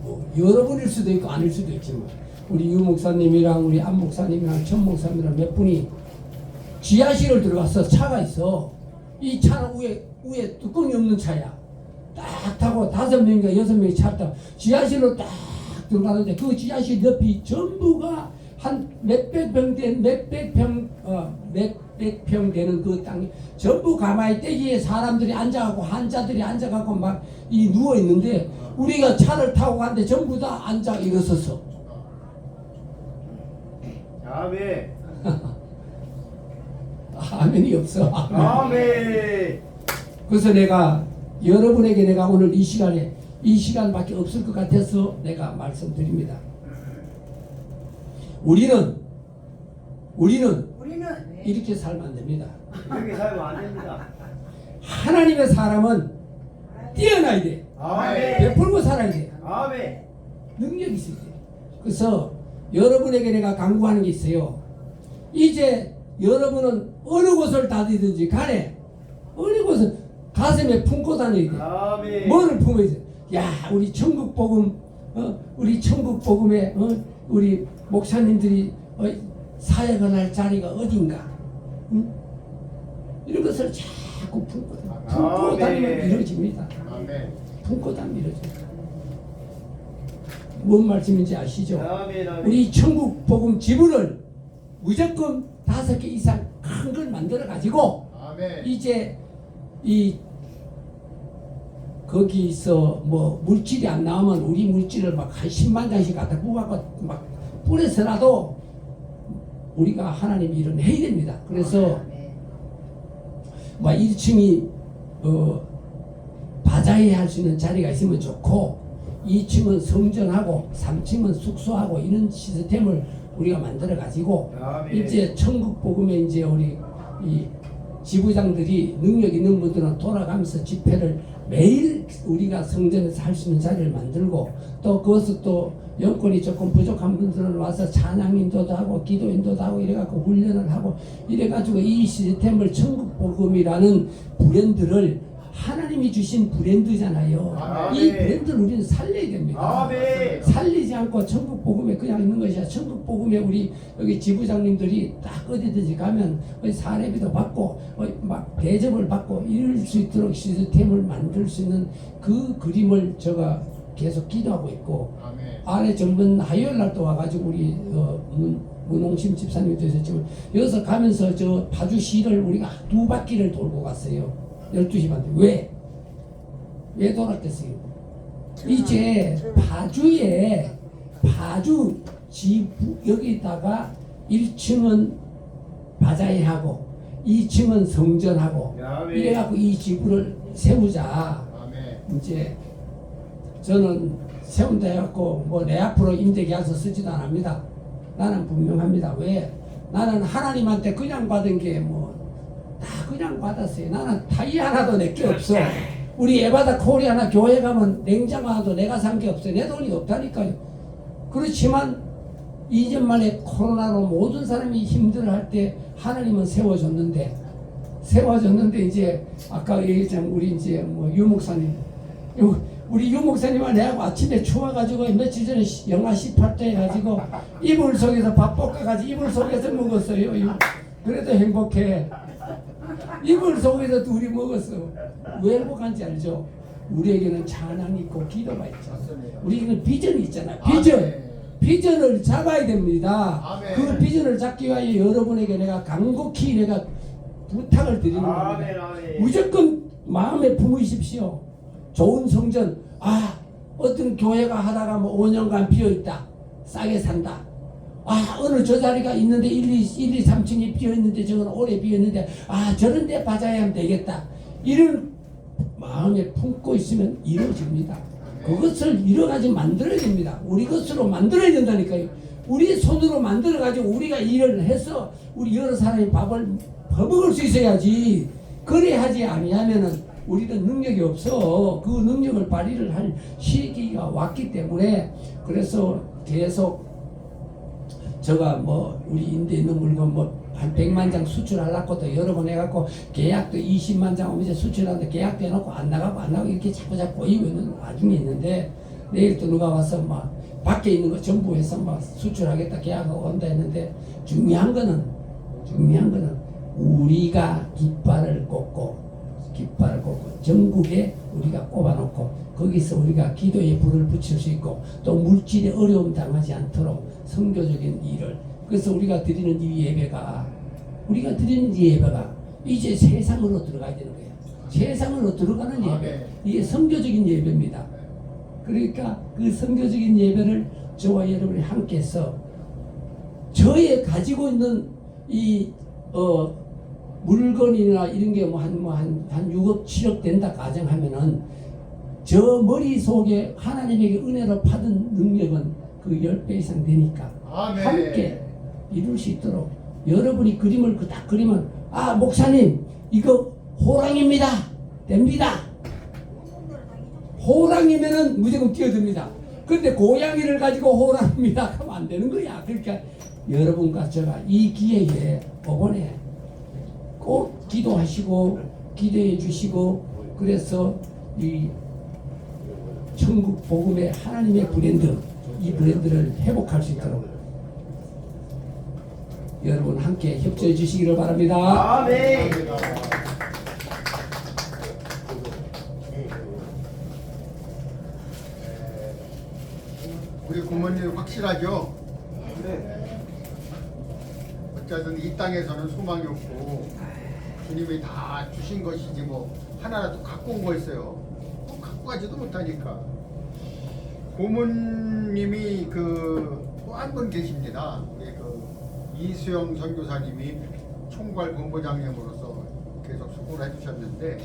E: 뭐 여러분일 수도 있고 아닐 수도 있지만 우리 유 목사님이랑 우리 안 목사님이랑 천 목사님이랑 몇 분이 지하실을 들어가서 차가 있어. 이 차는 위에 뚜껑이 없는 차야. 딱 타고 5명인가 6명이 차를 타고 지하실로 딱 들어가는데 그 지하실 옆이 전부가 한 몇백 평 되는 그 땅이 전부 가마에 떼기에 사람들이 앉아갖고 환자들이 앉아갖고 막 이 누워 있는데 우리가 차를 타고 갔는데 전부 다 앉아 일어섰어.
F: 아멘.
E: 아멘이 없어.
F: 아멘.
E: 그래서 내가 여러분에게 내가 오늘 이 시간밖에 없을 것 같아서 내가 말씀드립니다. 우리는 이렇게 살면 안 됩니다.
F: 이렇게 살면 안 됩니다.
E: 하나님의 사람은 뛰어나야 돼.
F: 아멘.
E: 베풀고 살아야 돼.
F: 아멘.
E: 능력이 있어야 돼. 그래서 여러분에게 내가 강구하는 게 있어요. 이제 여러분은 어느 곳을 다니든지 간에 어느 곳을 가슴에 품고 다녀야 돼.
F: 아멘.
E: 뭐를 품어야 돼? 야, 우리 천국 복음, 우리 천국 복음에 우리 목사님들이 사역을 할 자리가 어딘가? 응? 이런 것을 자꾸 품고 다니면 이루어집니다.
B: 아멘.
E: 품고 다니면 이루어집니다. 뭔 말씀인지 아시죠?
F: 아멘. 아멘.
E: 우리 천국 복음 지분을 무조건 5개 이상 큰 걸 만들어 가지고
B: 아멘.
E: 이제 거기서 뭐 물질이 안 나오면 우리 물질을 막 한 10만 장씩 갖다 부어갖고 막 뿌려서라도 우리가 하나님 일은 해야 됩니다. 그래서 막 1층이 바자회 할 수 있는 자리가 있으면 좋고 2층은 성전하고 3층은 숙소하고 이런 시스템을 우리가 만들어 가지고
F: 아멘.
E: 이제 천국 복음에 이제 우리 이 지부장들이 능력 있는 분들은 돌아가면서 집회를 매일 우리가 성전에서 할 수 있는 자리를 만들고 또 그것을 또 여건이 조금 부족한 분들은 와서 찬양 인도도 하고 기도 인도도 하고 이래갖고 훈련을 하고 이래가지고 이 시스템을 천국복음이라는 브랜드를 하나님이 주신 브랜드잖아요.
F: 아멘.
E: 이 브랜드를 우리는 살려야 됩니다.
F: 아멘.
E: 살리지 않고 천국복음에 그냥 있는 것이야. 천국복음에 우리 여기 지부장님들이 딱 어디든지 가면 사례비도 받고 막 대접을 받고 이럴 수 있도록 시스템을 만들 수 있는 그 그림을 제가 계속 기도하고 있고
B: 아멘.
E: 안에 전번 화요일 날 또 와가지고 우리 문홍심 집사님도 있었지만 여기서 가면서 저 파주시를 우리가 2바퀴를 돌고 갔어요. 12시 반에. 왜 돌았겠어요? 이제 파주 지부 여기다가 1층은 바자회하고 2층은 성전하고
F: 아멘.
E: 이래갖고 이 지부를 세우자.
B: 아멘.
E: 이제 저는 세운다 해갖고 뭐 내 앞으로 임대계약서 쓰지도 안 합니다. 나는 분명합니다. 왜? 나는 하나님한테 그냥 받은 게 뭐 다 그냥 받았어요. 나는 타이 하나도 내게 없어. 우리 에바다 코리아나 교회 가면 냉장고 하나도 내가 산 게 없어요. 내 돈이 없다니까요. 그렇지만 2년 만에 코로나로 모든 사람이 힘들어할 때 하나님은 세워줬는데 이제 아까 얘기했지만 우리 이제 뭐 유목사님 우리 유목사님과 내하고 아침에 추워가지고 며칠 전에 영하 18도 해가지고 이불 속에서 밥 볶아가지고 이불 속에서 먹었어요. 그래도 행복해. 이불 속에서 둘이 먹었어. 왜 행복한지 알죠? 우리에게는 찬양이 있고 기도가 있죠. 우리에게는 비전이 있잖아. 비전을 잡아야 됩니다.
B: 아멘.
E: 그 비전을 잡기 위하여 여러분에게 내가 간곡히 내가 부탁을 드리는 겁니다.
F: 아멘, 아멘.
E: 무조건 마음에 품으십시오. 좋은 성전. 어떤 교회가 하다가 뭐 5년간 비어있다. 싸게 산다. 어느 저 자리가 있는데 1, 2, 3층이 비어있는데 저건 오래 비어있는데 저런 데 받아야 하면 되겠다. 이런 마음에 품고 있으면 이루어집니다. 그것을 이뤄가지고 만들어야 됩니다. 우리 것으로 만들어야 된다니까요. 우리 손으로 만들어가지고 우리가 일을 해서 우리 여러 사람이 밥을 퍼먹을 수 있어야지. 그래 하지 아니하면은 우리는 능력이 없어. 그 능력을 발휘를 할 시기가 왔기 때문에 그래서 계속 제가 뭐 우리 인대 있는 물건 뭐 한 100만 장 수출하려고도 여러 번 해갖고 계약도 20만 장 이제 수출하는데 계약도 해놓고 안 나가고 이렇게 자꾸 보이고 있는 와중에 있는데 내일 또 누가 와서 막 밖에 있는 거 전부 해서 막 수출하겠다 계약하고 온다 했는데 중요한 거는 우리가 깃발을 꽂고 전국에 우리가 꼽아놓고 거기서 우리가 기도의 불을 붙일 수 있고 또 물질에 어려움 당하지 않도록 선교적인 일을 그래서 우리가 드리는 이 예배가 이제 세상으로 들어가야 되는 거예요. 세상으로 들어가는 예배. 이게 선교적인 예배입니다. 그러니까 그 선교적인 예배를 저와 여러분이 함께해서 저의 가지고 있는 이 물건이나 이런 게 한 6억 7억 된다 가정하면은 저 머릿속에 하나님에게 은혜로 받은 능력은 그 10배 이상 되니까
B: 아멘.
E: 함께 이룰 수 있도록 여러분이 그림을 딱 그리면 목사님 이거 호랑입니다. 됩니다. 호랑이면은 무조건 뛰어듭니다. 근데 고양이를 가지고 호랑입니다 하면 안 되는 거야. 그러니까 여러분과 제가 이 기회에 이번에 꼭 기도하시고 기도해 주시고 그래서 이 천국 복음의 하나님의 브랜드 이 브랜드를 회복할 수 있도록 여러분 함께 협조해 주시기를 바랍니다.
F: 아멘.
B: 우리 부모님 확실하죠?
F: 네.
B: 어쨌든 이 땅에서는 소망이 없고 주님이 다 주신 것이지 뭐 하나라도 갖고 온 거 있어요. 또 갖고 가지도 못하니까. 고모님이 또 한 분 계십니다. 우리 이수영 선교사님이 총괄 본부장님으로서 계속 수고를 해주셨는데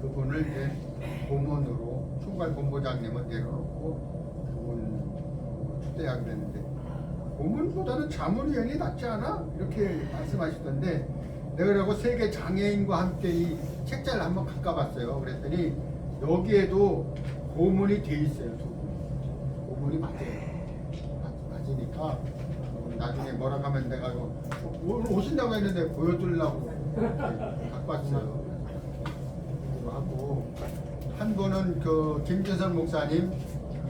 B: 그분을 이제 고문으로 총괄 본부장님은 내려놓고 그분 추대하게 됐는데 고문보다는 자문위원이 낫지 않아? 이렇게 말씀하시던데 내가 그러고 세계 장애인과 함께 이 책자를 한번 가까봤어요. 그랬더니 여기에도 고문이 돼 있어요. 두 분. 고문이 맞으니까 나중에 뭐라 하면 내가 이거 오신다고 했는데 보여주려고 갖고 왔어요. 그리고 하고 한 분은 그 김진선 목사님,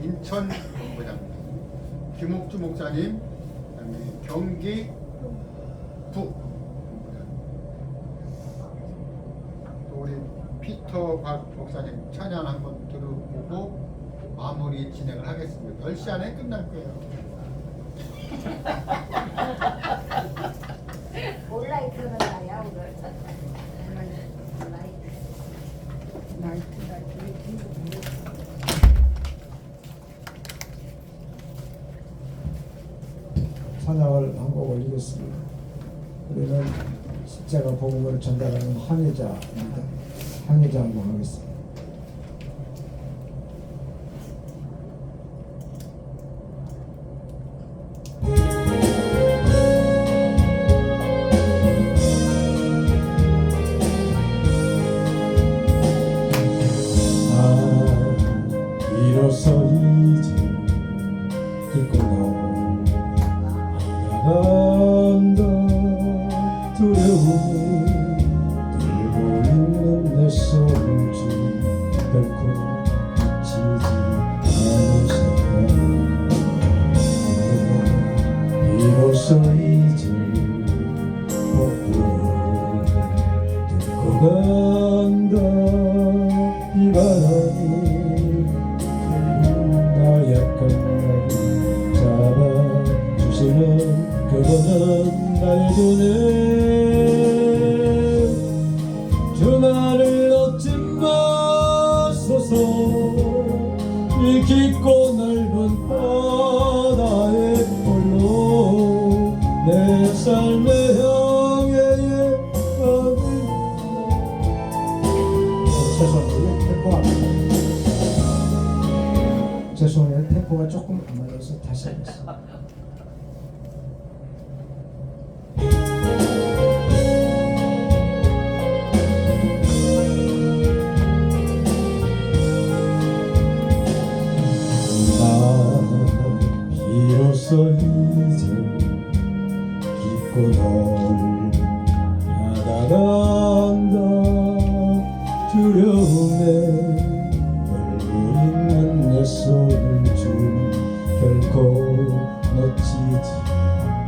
B: 인천 김옥주 목사님, 그다음에 경기 부 또 우리 피터 박 목사님 찬양 한번 들어보고 마무리 진행을 하겠습니다. 10시 안에 끝날 거예요.
C: 온라이트는 나야 오늘.
G: 찬양을 한 곡 올리겠습니다. 우리는 십자가 복음을 전달하는 항해자입니다. 항해자 한번 하겠습니다.
H: 비로소 이제 있구나 나간다 두려움이 들고 있는 내 손주 결코 지지 않으신다 비로소 이제 복음을 듣고 간다 이 바람이 약간 잡아주시는 그분은 나의 주님 주 나를 얻지 마소서 이 깊고 넓은 바다에 홀로 내 삶의 향해에 가는
G: 죄송해요. 죄송해요. 템포가 조금 안 맞아서 다시 하겠습니다.
H: 비로소 이제 깊고 넓어간다 두려움에 얼굴 있는 내 손을 주 결코 놓치지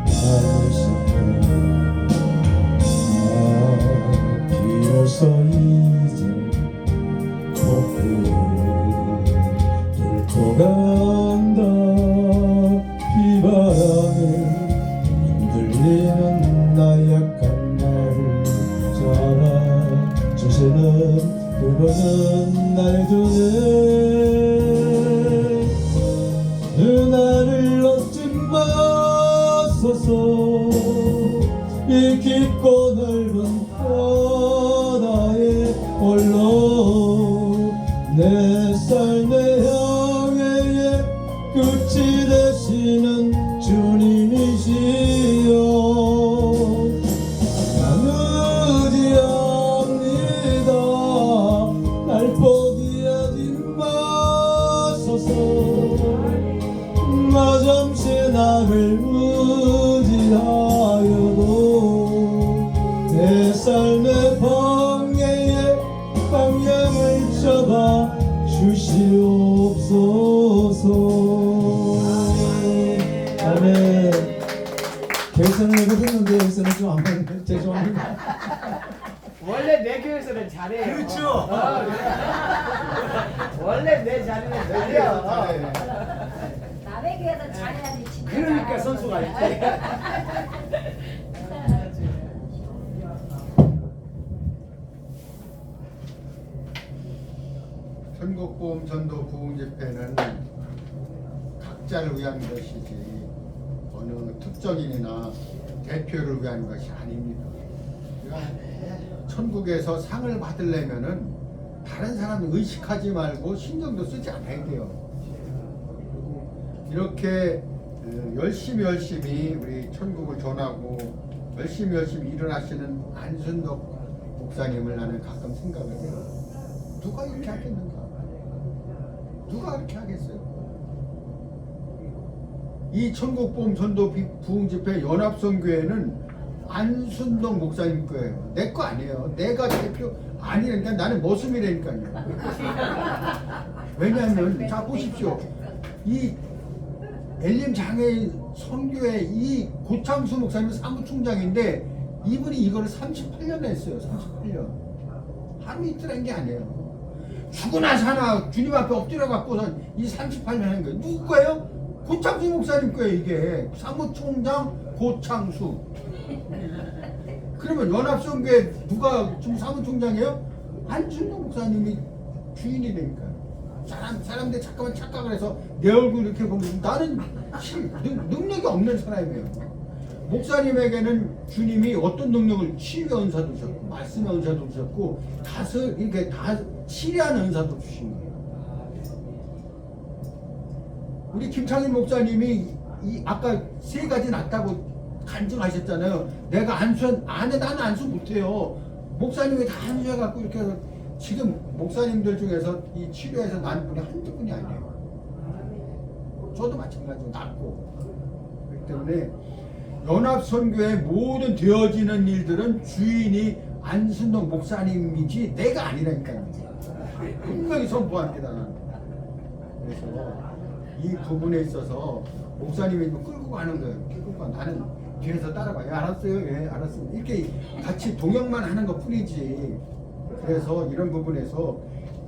H: 않으신다 비로소 이제 복음을 뚫고 간다 비바람에 흔들리는 나 약한 나를 잡아주시는 그분은 나의 주님 나를 얻지 마소서 이 깊고 넓은 바다에 홀로 내 삶의 향해에 끝이 되시는 주님이시여 난 의지합니다 날 포기하지 마소서 나 잠시 나를 의지하여도 내 삶의 방해에 방향을 잡아 주시옵소서. 아멘.
G: 개선을 해봤는데 여기서는 좀 안 맞는데 죄송합니다.
D: 원래 내 교회에서는 잘해요.
F: 그렇죠.
D: 원래 내 자리는 늘려.
C: 남의 교회에서 잘해야지 진짜.
F: 그러니까 선수가 있지.
B: 전국보험 전도 부흥집회는 각자를 위한 것이지 어느 특정인이나 대표를 위한 것이 아닙니다. 그러니까 천국에서 상을 받으려면은 다른 사람 의식하지 말고 신경도 쓰지 않아야 돼요. 그리고 이렇게 열심히 우리 천국을 전하고 열심히 일을 하시는 안순덕 목사님을 나는 가끔 생각을 해요. 누가 이렇게 하겠는가? 누가 그렇게 하겠어요? 이 천국보험 전도 부흥집회 연합선교회는 안순덕 목사님 거예요. 내 거 아니에요. 내가 대표 아니니까 나는 머슴이라니까요. 왜냐하면 자 보십시오. 이 엘림 장애인 선교회 이 고창수 목사님 사무총장인데 이분이 이거를 38년 했어요. 38년. 하루 이틀 한 게 아니에요. 죽으나 사나 주님 앞에 엎드려 갖고선 이 38년 한 거예요. 누구 거예요? 고창수 목사님 거예요. 이게 사무총장 고창수. 그러면 연합선교회 누가 지금 사무총장이에요? 안순덕 목사님이 주인이 되니까요. 사람들이 잠깐만 착각을 해서 내 얼굴 이렇게 보면 나는 능력이 없는 사람이에요. 목사님에게는 주님이 어떤 능력을 치유의 은사도 주셨고 말씀의 은사도 주셨고 다스 이렇게 다 치료하는 은사도 주신 거예요. 우리 김창일 목사님이 이 아까 세 가지 낫다고 간증하셨잖아요. 내가 나는 안수 못해요. 목사님이 다 안수해갖고 이렇게 해서 지금 목사님들 중에서 이 치료해서 난 분이 한두 분이 아니에요. 저도 마찬가지로 낫고. 그렇기 때문에 연합선교의 모든 되어지는 일들은 주인이 안순덕 목사님이지 내가 아니라니까요. 분명히 선포합니다. 그래서 이 부분에 있어서 목사님이 끌고 가는 거예요. 끌고 가. 나는 뒤에서 따라가. 예, 알았어요. 예, 알았습니다. 이렇게 같이 동역만 하는 것 뿐이지. 그래서 이런 부분에서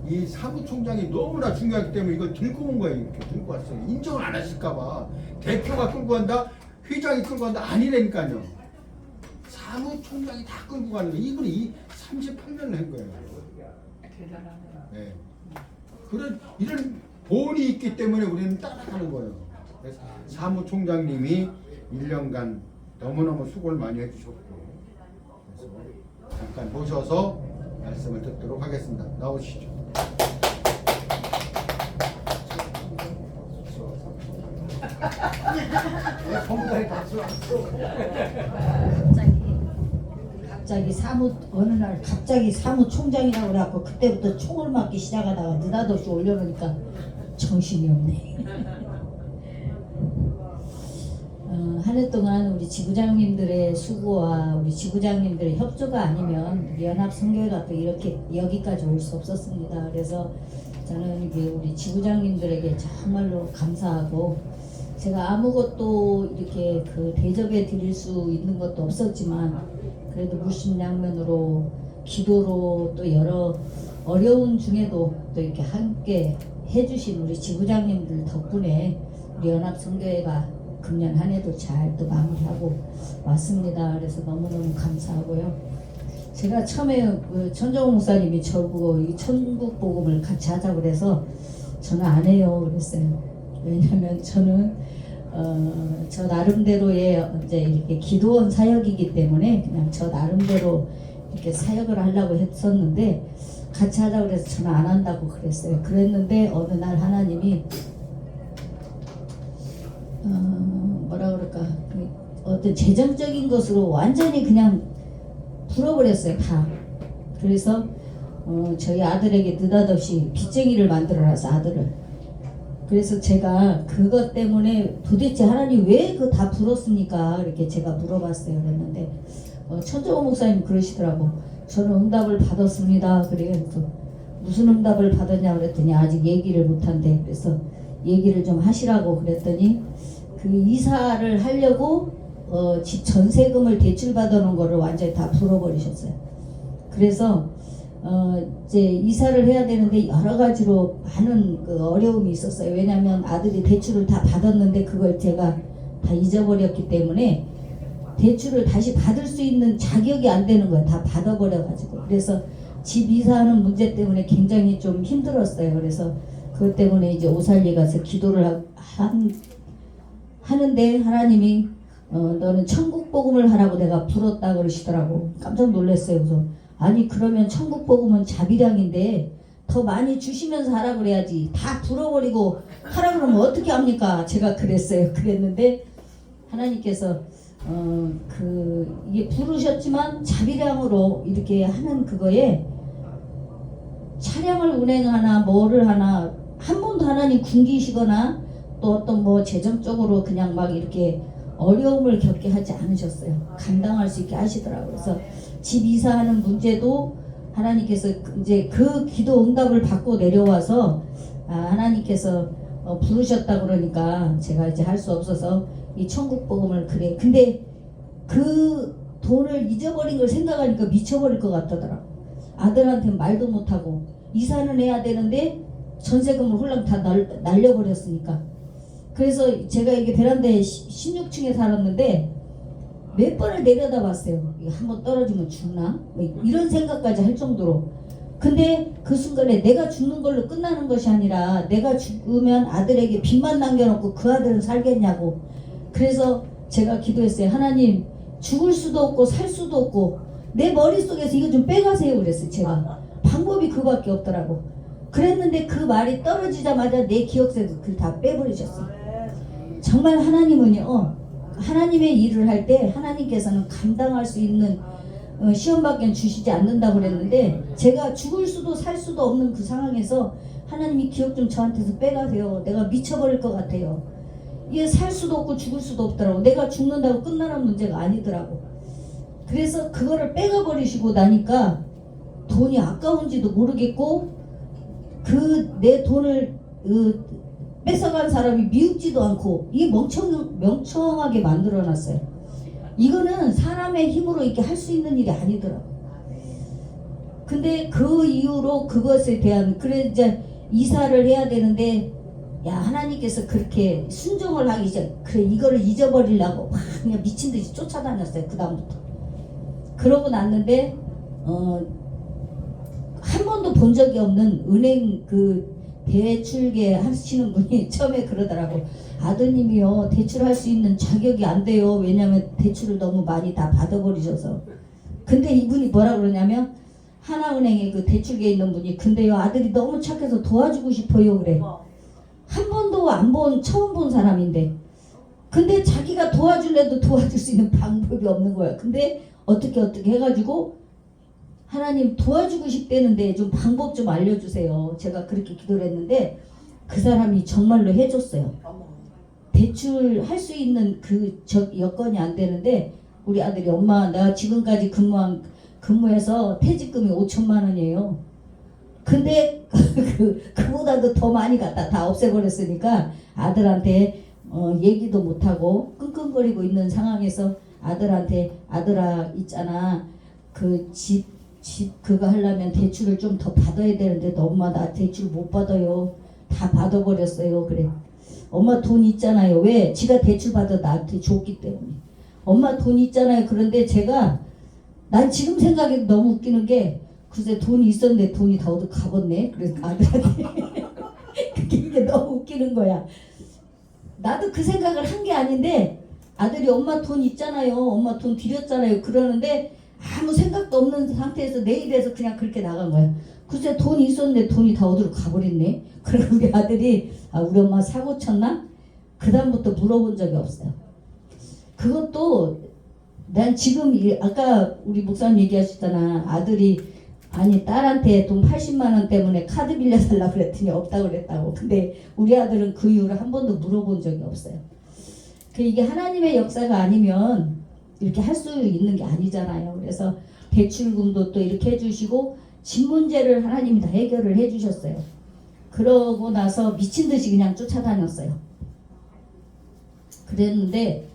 B: 이 사무총장이 너무나 중요하기 때문에 이걸 들고 온 거예요. 이렇게 들고 왔어요. 인정을 안 하실까봐. 대표가 끌고 간다, 회장이 끌고 간다, 아니라니까요. 사무총장이 다 끌고 가는 거예요. 이분이 38년을 한 거예요.
D: 대단하네요.
B: 네. 이런 본이 있기 때문에 우리는 따라가는 거예요. 그래서 사무총장님이 1년간 너무너무 수고를 많이 해주셨고, 그래서 잠깐 모셔서 말씀을 듣도록 하겠습니다. 나오시죠.
C: 갑자기 어느 날 갑자기 사무총장이라고 그래갖고 그때부터 총을 맞기 시작하다가 느닷없이 올려놓으니까 정신이 없네. 한 해 동안 우리 지부장님들의 수고와 우리 지부장님들의 협조가 아니면 연합선교회가 또 이렇게 여기까지 올 수 없었습니다. 그래서 저는 이게 우리 지부장님들에게 정말로 감사하고, 제가 아무것도 이렇게 대접해 드릴 수 있는 것도 없었지만 그래도 물심양면으로 기도로 또 여러 어려운 중에도 또 이렇게 함께 해주신 우리 지부장님들 덕분에 우리 연합선교회가 금년 한 해도 잘 또 마무리하고 왔습니다. 그래서 너무너무 감사하고요. 제가 처음에 천정호 목사님이 저보고 이 천국복음을 같이 하자고 그래서 저는 안 해요 그랬어요. 왜냐면 저는 저 나름대로의 이제 이렇게 기도원 사역이기 때문에 그냥 저 나름대로 이렇게 사역을 하려고 했었는데 같이 하자고 그래서 저는 안 한다고 그랬어요. 그랬는데 어느 날 하나님이 뭐라 그럴까, 어떤 재정적인 것으로 완전히 그냥 풀어버렸어요 다. 그래서 저희 아들에게 느닷없이 빚쟁이를 만들어놔서 아들을. 그래서 제가 그것 때문에 도대체 하나님 왜 그거 다 풀었습니까? 이렇게 제가 물어봤어요. 그랬는데 천정호 목사님 그러시더라고. 저는 응답을 받았습니다. 그래서 무슨 응답을 받았냐 그랬더니 아직 얘기를 못한대. 그래서 얘기를 좀 하시라고 그랬더니 그 이사를 하려고 집 전세금을 대출받아 놓은 거를 완전히 다 풀어버리셨어요. 그래서 이제 이사를 해야 되는데 여러 가지로 많은 어려움이 있었어요. 왜냐하면 아들이 대출을 다 받았는데 그걸 제가 다 잊어버렸기 때문에 대출을 다시 받을 수 있는 자격이 안 되는 거예요. 다 받아버려가지고. 그래서 집 이사하는 문제 때문에 굉장히 좀 힘들었어요. 그래서 그것 때문에 이제 오살리 가서 기도를 하는데 하나님이 너는 천국복음을 하라고 내가 불었다 그러시더라고. 깜짝 놀랐어요. 그래서 아니 그러면 천국복음은 자비량인데 더 많이 주시면서 하라 그래야지 다 불어버리고 하라 그러면 어떻게 합니까? 제가 그랬어요. 그랬는데 하나님께서 이게 부르셨지만 자비량으로 이렇게 하는 그거에 차량을 운행하나 뭐를 하나 한 번도 하나님 굶기시거나 또 어떤 뭐 재정적으로 그냥 막 이렇게 어려움을 겪게 하지 않으셨어요. 감당할 수 있게 하시더라고요. 그래서 집 이사하는 문제도 하나님께서 이제 그 기도 응답을 받고 내려와서 하나님께서 부르셨다 그러니까 제가 이제 할 수 없어서 이 천국 복음을 그래. 근데 그 돈을 잊어버린 걸 생각하니까 미쳐버릴 것 같더라고. 아들한테 말도 못하고 이사는 해야 되는데 전세금을 홀랑 다 날려버렸으니까. 그래서 제가 이게 베란다에 16층에 살았는데 몇 번을 내려다봤어요. 이거 한번 떨어지면 죽나? 뭐 이런 생각까지 할 정도로. 근데 그 순간에 내가 죽는 걸로 끝나는 것이 아니라 내가 죽으면 아들에게 빚만 남겨놓고 그 아들은 살겠냐고. 그래서 제가 기도했어요. 하나님, 죽을 수도 없고 살 수도 없고 내 머릿속에서 이거 좀 빼가세요 그랬어요. 제가 방법이 그밖에 없더라고. 그랬는데 그 말이 떨어지자마자 내 기억 속에서 그걸 다 빼버리셨어요. 정말 하나님은요, 하나님의 일을 할 때 하나님께서는 감당할 수 있는 시험밖에 주시지 않는다고 그랬는데, 제가 죽을 수도 살 수도 없는 그 상황에서 하나님이 기억 좀 저한테서 빼가세요. 내가 미쳐버릴 것 같아요. 이게 살 수도 없고 죽을 수도 없더라고. 내가 죽는다고 끝나는 문제가 아니더라고. 그래서 그거를 빼가버리시고 나니까 돈이 아까운지도 모르겠고, 그 내 돈을 뺏어간 사람이 미흡지도 않고 이게 멍청하게 만들어놨어요. 이거는 사람의 힘으로 이렇게 할 수 있는 일이 아니더라고. 근데 그 이후로 그것에 대한, 그래 이제 이사를 해야 되는데, 야, 하나님께서 그렇게 순종을 하기 전, 그래 이거를 잊어버리려고 막 그냥 미친 듯이 쫓아다녔어요. 그 다음부터. 그러고 났는데 한 번도 본 적이 없는 은행 그 대출계 하시는 분이 처음에 그러더라고. 아드님이요, 대출할 수 있는 자격이 안 돼요. 왜냐면 대출을 너무 많이 다 받아버리셔서. 근데 이분이 뭐라 그러냐면, 하나은행에 그 대출계에 있는 분이, 근데요 아들이 너무 착해서 도와주고 싶어요 그래. 한 번도 안 본, 처음 본 사람인데, 근데 자기가 도와줄래도 도와줄 수 있는 방법이 없는 거야. 근데 어떻게 해가지고 하나님 도와주고 싶다는데 좀 방법 좀 알려주세요. 제가 그렇게 기도를 했는데 그 사람이 정말로 해줬어요. 대출할 수 있는 그 여건이 안 되는데, 우리 아들이 엄마 나 지금까지 근무해서 퇴직금이 5천만 원이에요. 근데 그보다도 더 많이 갖다 다 없애버렸으니까 아들한테 얘기도 못하고 끙끙거리고 있는 상황에서 아들한테, 아들아 있잖아, 그 집 그거 하려면 대출을 좀 더 받아야 되는데 너 엄마 나 대출 못 받아요. 다 받아버렸어요. 그래. 엄마 돈 있잖아요. 왜? 지가 대출 받아 나한테 줬기 때문에. 엄마 돈 있잖아요. 그런데 제가, 난 지금 생각해도 너무 웃기는 게, 글쎄 돈이 있었는데 돈이 다 어디 가봤네. 그래서 아들한테 이게 너무 웃기는 거야. 나도 그 생각을 한 게 아닌데 아들이 엄마 돈 있잖아요. 엄마 돈 드렸잖아요. 그러는데 아무 생각도 없는 상태에서 내 입에서 그냥 그렇게 나간 거야. 글쎄 돈이 있었는데 돈이 다 어디로 가버렸네. 그리고 우리 아들이 우리 엄마 사고 쳤나? 그 다음부터 물어본 적이 없어요. 그것도 난 지금 아까 우리 목사님 얘기하셨잖아. 아들이 아니 딸한테 돈 80만 원 때문에 카드 빌려달라고 그랬더니 없다고 그랬다고. 근데 우리 아들은 그 이후로 한 번도 물어본 적이 없어요. 이게 하나님의 역사가 아니면 이렇게 할 수 있는 게 아니잖아요. 그래서 대출금도 또 이렇게 해주시고 집 문제를 하나님이 다 해결을 해주셨어요. 그러고 나서 미친 듯이 그냥 쫓아다녔어요. 그랬는데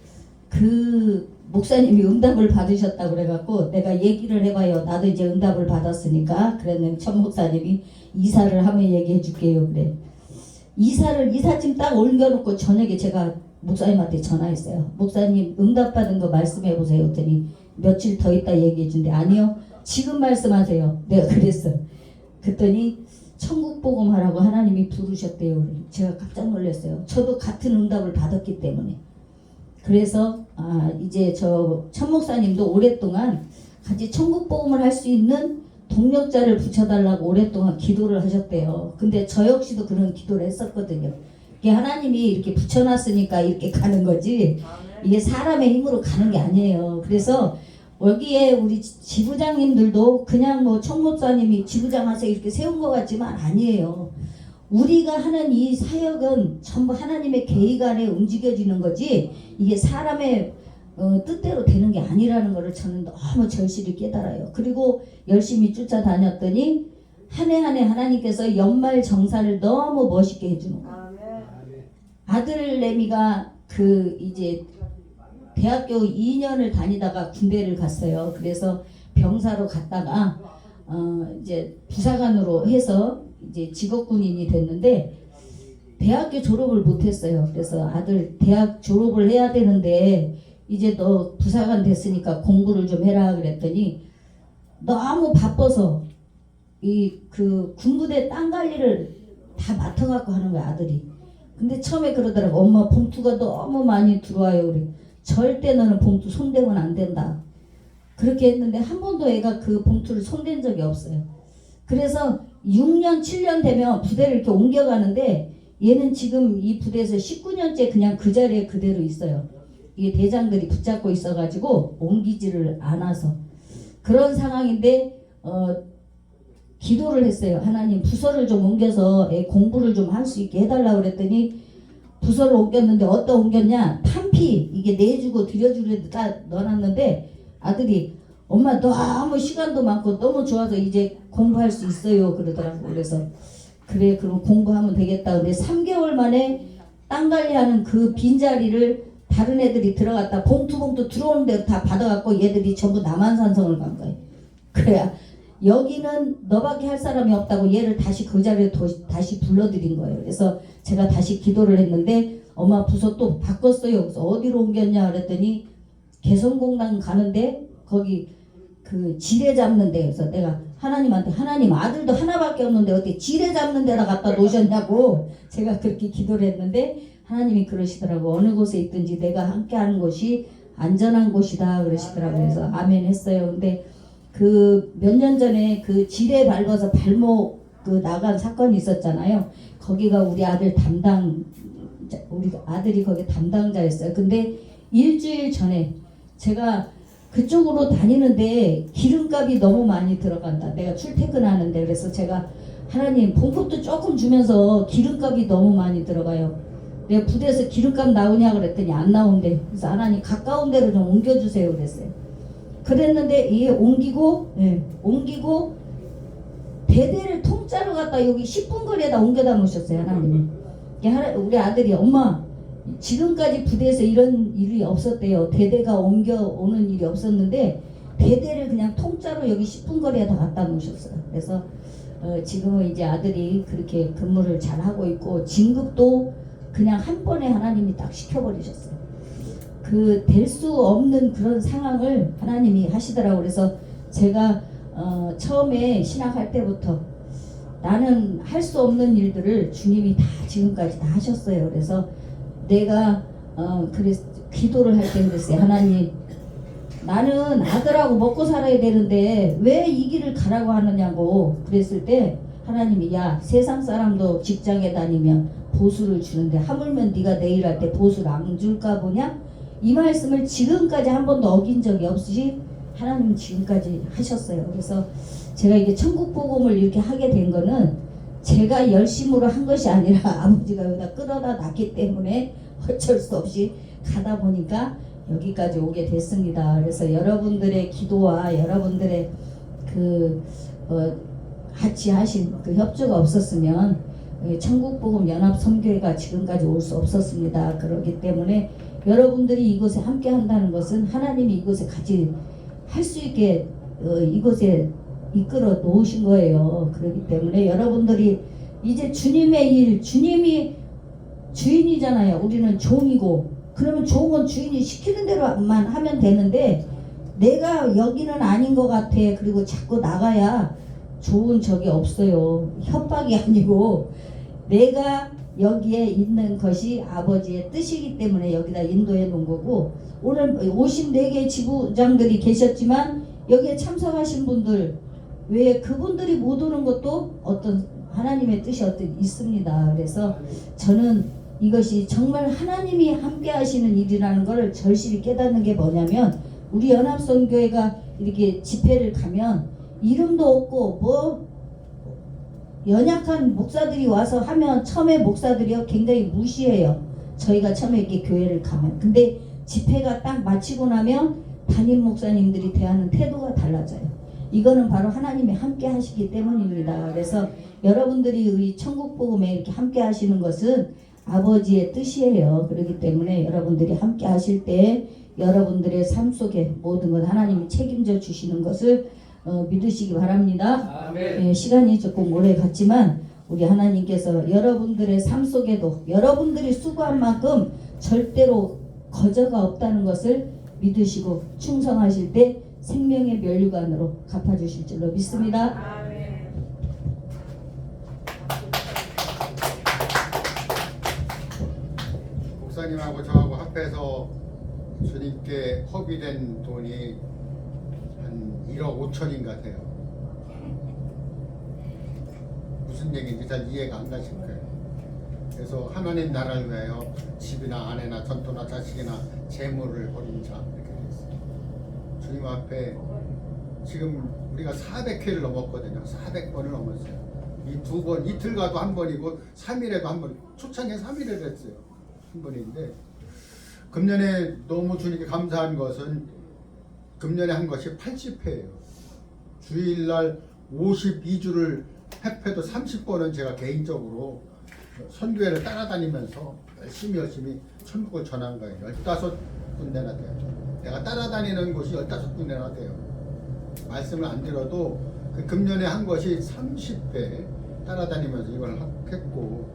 C: 그 목사님이 응답을 받으셨다고 그래갖고 내가 얘기를 해봐요. 나도 이제 응답을 받았으니까. 그랬는데 천 목사님이 이사를 하면 얘기해 줄게요. 그래. 이삿짐 딱 옮겨놓고 저녁에 제가 목사님한테 전화했어요. 목사님 응답받은 거 말씀해 보세요. 그랬더니 며칠 더 있다 얘기해 준대. 아니요, 지금 말씀하세요. 내가 그랬어. 그랬더니 천국 복음하라고 하나님이 부르셨대요. 제가 깜짝 놀랐어요. 저도 같은 응답을 받았기 때문에. 그래서 이제 저 천 목사님도 오랫동안 같이 천국 복음을 할 수 있는 동력자를 붙여달라고 오랫동안 기도를 하셨대요. 근데 저 역시도 그런 기도를 했었거든요. 하나님이 이렇게 붙여놨으니까 이렇게 가는 거지. 이게 사람의 힘으로 가는 게 아니에요. 그래서 여기에 우리 지부장님들도 그냥 뭐 총목사님이 지부장 하세요 이렇게 세운 것 같지만 아니에요. 우리가 하는 이 사역은 전부 하나님의 계획 안에 움직여지는 거지 이게 사람의 뜻대로 되는 게 아니라는 것을 저는 너무 절실히 깨달아요. 그리고 열심히 쫓아다녔더니 한 해 한 해 하나님께서 연말 정사를 너무 멋있게 해주는 거예요. 아들 레미가 그 이제 대학교 2년을 다니다가 군대를 갔어요. 그래서 병사로 갔다가 이제 부사관으로 해서 이제 직업군인이 됐는데 대학교 졸업을 못했어요. 그래서 아들 대학 졸업을 해야 되는데 이제 너 부사관 됐으니까 공부를 좀 해라 그랬더니 너무 바빠서 이 그 군부대 땅 관리를 다 맡아갖고 하는 거야 아들이. 근데 처음에 그러더라고. 엄마 봉투가 너무 많이 들어와요. 그래. 절대 너는 봉투 손대면 안 된다. 그렇게 했는데 한 번도 애가 그 봉투를 손댄 적이 없어요. 그래서 6년 7년 되면 부대를 이렇게 옮겨가는데 얘는 지금 이 부대에서 19년째 그냥 그 자리에 그대로 있어요. 이게 대장들이 붙잡고 있어가지고 옮기지를 않아서 그런 상황인데 기도를 했어요. 하나님 부서를 좀 옮겨서 애 공부를 좀 할 수 있게 해달라고 그랬더니 부서를 옮겼는데 어디다 옮겼냐? 탄피 이게 내주고 들여주려도 딱 넣어놨는데 아들이 엄마 너무 시간도 많고 너무 좋아서 이제 공부할 수 있어요 그러더라고. 그래서 그래 그럼 공부하면 되겠다. 근데 3개월 만에 땅 관리하는 그 빈자리를 다른 애들이 들어갔다 봉투 들어오는 대로 다 받아갖고 얘들이 전부 남한산성을 간 거예요. 그래야 여기는 너밖에 할 사람이 없다고 얘를 다시 그 자리에 다시 불러들인 거예요. 그래서 제가 다시 기도를 했는데 엄마 부서 또 바꿨어요. 그래서 어디로 옮겼냐 그랬더니 개성공단 가는데 거기 그 지뢰 잡는 데. 그래서 내가 하나님한테 하나님 아들도 하나밖에 없는데 어떻게 지뢰 잡는 데다 갖다 놓으셨냐고 제가 그렇게 기도를 했는데 하나님이 그러시더라고. 어느 곳에 있든지 내가 함께하는 곳이 안전한 곳이다 그러시더라고요. 그래서 아멘 했어요. 근데 그 몇 년 전에 그 지뢰 밟아서 발목 그 나간 사건이 있었잖아요. 거기가 우리 아들이 거기 담당자였어요. 근데 일주일 전에 제가 그쪽으로 다니는데 기름값이 너무 많이 들어간다. 내가 출퇴근하는데 그래서 제가 하나님 봉급도 조금 주면서 기름값이 너무 많이 들어가요. 내가 부대에서 기름값 나오냐 그랬더니 안 나온대. 그래서 하나님 가까운 데로 좀 옮겨주세요 그랬어요. 그랬는데 이게 옮기고 대대를 통짜로 갖다 여기 10분 거리에다 옮겨다 놓으셨어요 하나님이. 우리 아들이 엄마 지금까지 부대에서 이런 일이 없었대요. 대대가 옮겨오는 일이 없었는데 대대를 그냥 통짜로 여기 10분 거리에다 갖다 놓으셨어요. 그래서 지금은 이제 아들이 그렇게 근무를 잘 하고 있고 진급도 그냥 한 번에 하나님이 딱 시켜버리셨어요. 그 될 수 없는 그런 상황을 하나님이 하시더라고요. 그래서 제가 처음에 신학할 때부터 나는 할 수 없는 일들을 주님이 다 지금까지 다 하셨어요. 그래서 내가 그래서 기도를 할 때 그랬어요. 하나님 나는 아들하고 먹고 살아야 되는데 왜 이 길을 가라고 하느냐고 그랬을 때 하나님이 야 세상 사람도 직장에 다니면 보수를 주는데 하물며 네가 내일 할 때 보수를 안 줄까 보냐? 이 말씀을 지금까지 한 번도 어긴 적이 없이 하나님 지금까지 하셨어요. 그래서 제가 이게 천국 복음을 이렇게 하게 된 거는 제가 열심으로 한 것이 아니라 아버지가 여기다 끌어다 놨기 때문에 어쩔 수 없이 가다 보니까 여기까지 오게 됐습니다. 그래서 여러분들의 기도와 여러분들의 그 같이 하신 그 협조가 없었으면 천국복음 연합선교회가 지금까지 올 수 없었습니다. 그렇기 때문에 여러분들이 이곳에 함께 한다는 것은 하나님이 이곳에 같이 할 수 있게 이곳에 이끌어 놓으신 거예요. 그렇기 때문에 여러분들이 이제 주님의 일, 주님이 주인이잖아요. 우리는 종이고 그러면 종은 주인이 시키는 대로만 하면 되는데 내가 여기는 아닌 것 같아. 그리고 자꾸 나가야 좋은 적이 없어요. 협박이 아니고 내가 여기에 있는 것이 아버지의 뜻이기 때문에 여기다 인도해 놓은 거고 오늘 54개 지부장들이 계셨지만 여기에 참석하신 분들 왜 그분들이 못 오는 것도 어떤 하나님의 뜻이 어떤 있습니다. 그래서 저는 이것이 정말 하나님이 함께 하시는 일이라는 것을 절실히 깨닫는 게 뭐냐면 우리 연합선교회가 이렇게 집회를 가면 이름도 없고 뭐 연약한 목사들이 와서 하면 처음에 목사들이요 굉장히 무시해요. 저희가 처음에 이렇게 교회를 가면. 근데 집회가 딱 마치고 나면 담임 목사님들이 대하는 태도가 달라져요. 이거는 바로 하나님이 함께 하시기 때문입니다. 그래서 여러분들이 우리 천국복음에 이렇게 함께 하시는 것은 아버지의 뜻이에요. 그렇기 때문에 여러분들이 함께 하실 때 여러분들의 삶 속에 모든 것 하나님이 책임져 주시는 것을 믿으시기 바랍니다.
E: 아멘.
C: 시간이 조금 오래 갔지만 우리 하나님께서 여러분들의 삶 속에도 여러분들이 수고한 만큼 절대로 거저가 없다는 것을 믿으시고 충성하실 때 생명의 면류관으로 갚아주실 줄로 믿습니다.
B: 목사님하고 저하고 합해서 주님께 허비된 돈이 한 1억 5천인 같아요. 무슨 얘기인지 잘 이해가 안 가실 거예요. 그래서 하나님 나라를 위하여 집이나 아내나 전토나 자식이나 재물을 버린 자 이렇게 되어 있어요. 주님 앞에 지금 우리가 400회를 넘었거든요. 400번을 넘었어요. 이 2번 이틀 가도 한 번이고 3일에도 한 번, 초창기에 3일에 됐어요. 한 번인데 금년에 너무 주님께 감사한 것은 금년에 한 것이 80회예요. 주일날 52주를 heb해도 30번은 제가 개인적으로 선교회를 따라다니면서 열심히 천국을 전한 거예요. 15군데나 돼요. 내가 따라다니는 곳이 15군데나 돼요. 말씀을 안 드려도 그 금년에 한 것이 30회 따라다니면서 이걸 했고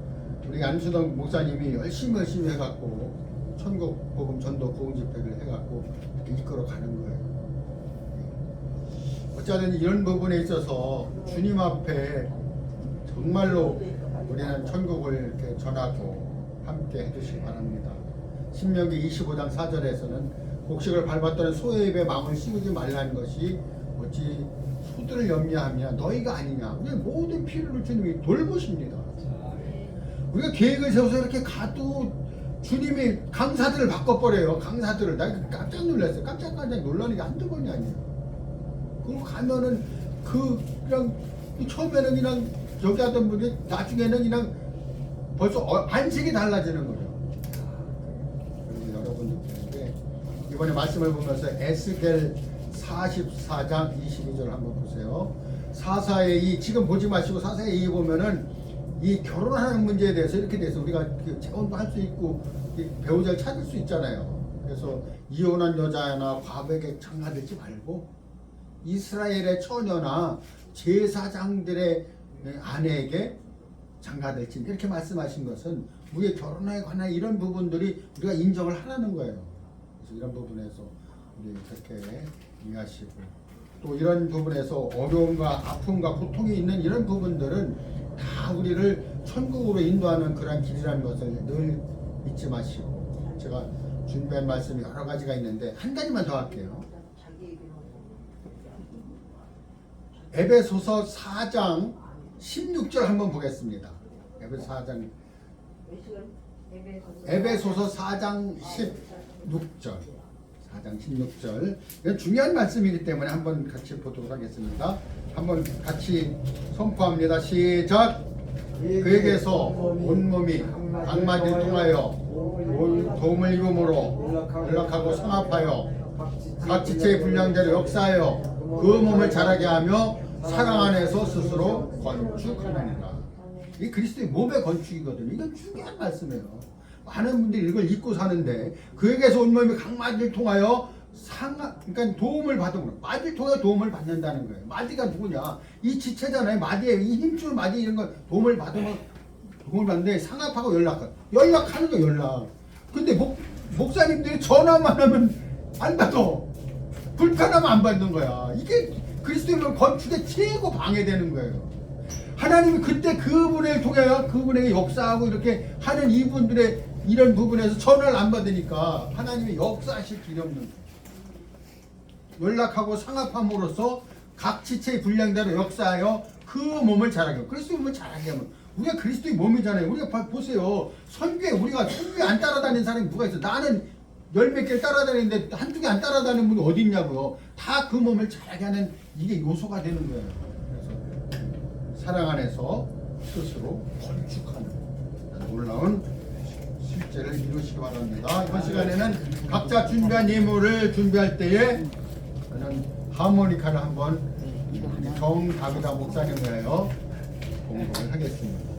B: 우리 안수동 목사님이 열심히 해갖고 천국 복음 전도 복음 집회를 해갖고 이렇게 이끌어 가는 거예요. 어쨌든 이런 부분에 있어서 주님 앞에 정말로 우리는 천국을 이렇게 전하고 함께 해주시기 바랍니다. 신명기 25장 4절에서는 곡식을 밟았더니 소의 입에 망을 씌우지 말라는 것이 어찌 소들을 염려하며 너희가 아니냐. 우리 모든 필요를 주님이 돌보십니다. 우리가 계획을 세워서 이렇게 가도 주님이 강사들을 바꿔버려요. 강사들을. 나 깜짝 놀랐어요. 깜짝 놀라는 게 한두 번이 아니에요. 그리고 가면은 그냥 처음에는 그냥 여기 하던 분이 나중에는 그냥 벌써 안식이 달라지는 거예요. 그리고 여러분들께 이번에 말씀을 보면서 에스겔 44장 22절 한번 보세요. 4사의 2 지금 보지 마시고 4사의 2 보면은 이 결혼하는 문제에 대해서 이렇게 돼서 우리가 재혼도 할 수 있고 배우자를 찾을 수 있잖아요. 그래서 이혼한 여자나 과부에게 장가들지 말고 이스라엘의 처녀나 제사장들의 아내에게 장가들지 이렇게 말씀하신 것은 우리의 결혼에 관한 이런 부분들이 우리가 인정을 하라는 거예요. 그래서 이런 부분에서 우리 그렇게 이해하시고 또 이런 부분에서 어려움과 아픔과 고통이 있는 이런 부분들은 다 우리를 천국으로 인도하는 그런 길이라는 것을 늘 잊지 마시고 제가 준비한 말씀이 여러 가지가 있는데 한 가지만 더 할게요. 에베소서 4장 16절 한번 보겠습니다. 에베소서 4장 16절 4장 16절 이건 중요한 말씀이기 때문에 한번 같이 보도록 하겠습니다. 한번 같이 선포합니다. 시작. 그에게서 온몸이 각마디를 통하여 도움을 입음으로 연락하고 성합하여 각 지체의 분량대로 역사하여 그 몸을 자라게 하며 사랑 안에서 스스로 건축하느니라. 이 그리스도의 몸의 건축이거든요. 이건 중요한 말씀이에요. 많은 분들이 이걸 잊고 사는데 그에게서 온몸이 각마디를 통하여 그러니까 도움을 받으므로 마디를 통해 도움을 받는다는 거예요. 마디가 누구냐? 이 지체잖아요. 마디에 이 힘줄 마디 이런 거 도움을 받으면 도움을 받는데 상합하고 연락하는 거 연락. 근데 목사님들이 전화만 하면 안 받아. 불편하면 안 받는 거야. 이게 그리스도의 건축의 최고 방해되는 거예요. 하나님이 그때 그분을 통하여 그분에게 역사하고 이렇게 하는 이분들의 이런 부분에서 전화를 안 받으니까 하나님이 역사하실 길이 없는 거예요. 연락하고 상합함으로써 각 지체의 분량대로 역사하여 그 몸을 자라게 하고 그리스도의 몸을 자라게 하면 우리가 그리스도의 몸이잖아요. 우리가 보세요. 우리가 선교에 안 따라다니는 사람이 누가 있어? 나는 10몇 개를 따라다니는데 한두 개 안 따라다니는 분이 어디 있냐고요. 다 그 몸을 잘하게 하는 이게 요소가 되는 거예요. 그래서 사랑 안에서 스스로 건축하는 놀라운 실제를 이루시기 바랍니다. 이번 시간에는 각자 준비한 예물을 준비할 때에 저는 하모니카를 한번 정다비다 목사님을 위하여 공부를 하겠습니다.